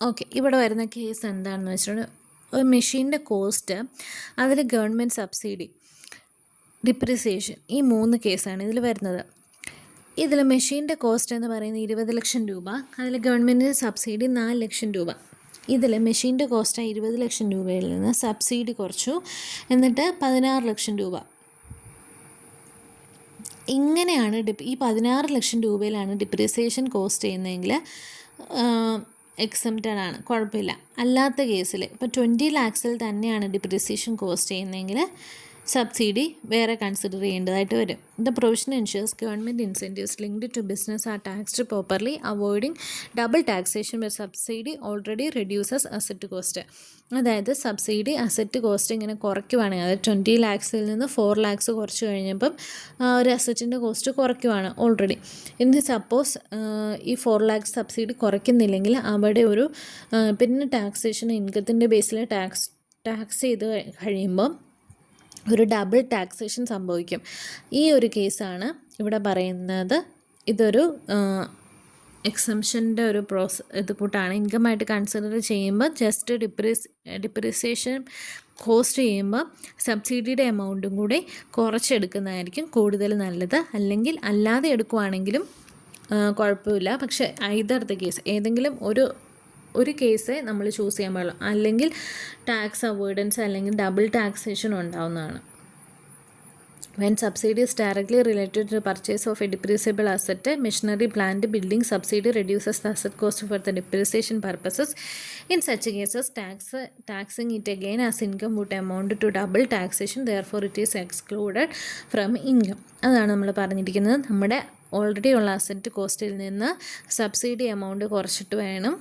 ഓക്കെ, ഇവിടെ വരുന്ന കേസ് എന്താണെന്ന് വെച്ചിട്ടുണ്ടെങ്കിൽ ഒരു മെഷീൻ്റെ കോസ്റ്റ്, അതിൽ ഗവൺമെൻറ് സബ്സിഡി, ഡിപ്രിസിയേഷൻ, ഈ 3 കേസാണ് ഇതിൽ വരുന്നത്. ഇതിൽ മെഷീൻ്റെ കോസ്റ്റ് എന്ന് പറയുന്നത് 20 ലക്ഷം രൂപ, അതിൽ ഗവൺമെൻറ് സബ്സിഡി 4 ലക്ഷം രൂപ. ഇതിൽ മെഷീൻ്റെ കോസ്റ്റ് 20 ലക്ഷം രൂപയിൽ നിന്ന് സബ്സിഡി കുറച്ചു, എന്നിട്ട് 16 ലക്ഷം രൂപ. ഇങ്ങനെയാണ് ഈ 16 ലക്ഷം രൂപയിലാണ് ഡിപ്രിസിയേഷൻ കോസ്റ്റ് ചെയ്യുന്നതെങ്കിൽ എക്സംപ്റ്റഡ് ആണ്, കുഴപ്പമില്ല. അല്ലാത്ത കേസിൽ ഇപ്പോൾ 20 lakhs തന്നെയാണ് ഡിപ്രിസിയേഷൻ കോസ്റ്റ് ചെയ്യുന്നതെങ്കിൽ സബ്സിഡി വേറെ കൺസിഡർ ചെയ്യേണ്ടതായിട്ട് വരും. The provision ensures government incentives linked to business are taxed properly avoiding double taxation with subsidy already reduces asset cost. അതായത് സബ്സിഡി അസറ്റ് കോസ്റ്റ് ഇങ്ങനെ കുറയ്ക്കുവാണെങ്കിൽ, അതായത് 20 lakhs നിന്ന് 4 lakhs കുറച്ച് കഴിഞ്ഞപ്പം ഒരു അസറ്റിൻ്റെ കോസ്റ്റ് കുറയ്ക്കുവാണ് ഓൾറെഡി. ഇനി സപ്പോസ് ഈ 4 lakhs സബ്സിഡി കുറയ്ക്കുന്നില്ലെങ്കിൽ അവിടെ ഒരു പിന്നെ ടാക്സേഷൻ ഇൻകത്തിൻ്റെ ബേസിൽ ടാക്സ് ചെയ്ത് കഴിയുമ്പം ഒരു ഡബിൾ ടാക്സേഷൻ സംഭവിക്കും. ഈ ഒരു കേസാണ് ഇവിടെ പറയുന്നത്. ഇതൊരു എക്സംഷൻ്റെ ഒരു ഇത് കൂട്ടാണ്. ഇൻകമായിട്ട് കൺസിഡർ ചെയ്യുമ്പോൾ ജസ്റ്റ് ഡിപ്രിസിയേഷൻ കോസ്റ്റ് ചെയ്യുമ്പോൾ സബ്സിഡിയുടെ എമൗണ്ടും കൂടി കുറച്ചെടുക്കുന്നതായിരിക്കും കൂടുതൽ നല്ലത്. അല്ലെങ്കിൽ അല്ലാതെ എടുക്കുവാണെങ്കിലും കുഴപ്പമില്ല. പക്ഷേ ഐദർ ദ കേസ്, ഏതെങ്കിലും ഒരു കേസേ നമ്മൾ ചൂസ് ചെയ്യാൻ പാടുള്ളൂ. അല്ലെങ്കിൽ ടാക്സ് അവോയ്ഡൻസ് അല്ലെങ്കിൽ ഡബിൾ ടാക്സേഷൻ ഉണ്ടാവുന്നതാണ്. When subsidy is directly related to the purchase of a depreciable asset, machinery, plant, building, subsidy reduces the asset cost for the depreciation purposes. In such cases, taxing it again as income would amount to double taxation, therefore it is excluded from income. അതാണ് നമ്മൾ പറഞ്ഞിരിക്കുന്നത്. നമ്മുടെ ഓൾറെഡി ഉള്ള അസറ്റ് കോസ്റ്റിൽ നിന്ന് സബ്സിഡി എമൗണ്ട് കുറച്ചിട്ട് വേണം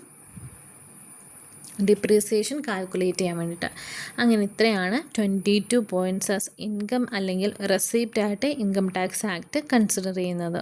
ഡിപ്രീസിയേഷൻ കാൽക്കുലേറ്റ് ചെയ്യാൻ വേണ്ടിയിട്ട്. അങ്ങനെ ഇത്രയാണ് 22 പോയിൻറ്റ്സ് ആസ് ഇൻകം അല്ലെങ്കിൽ റെസിപ്റ്റ് ആയിട്ട് ഇൻകം ടാക്സ് ആക്ട് കൺസിഡർ ചെയ്യുന്നത്.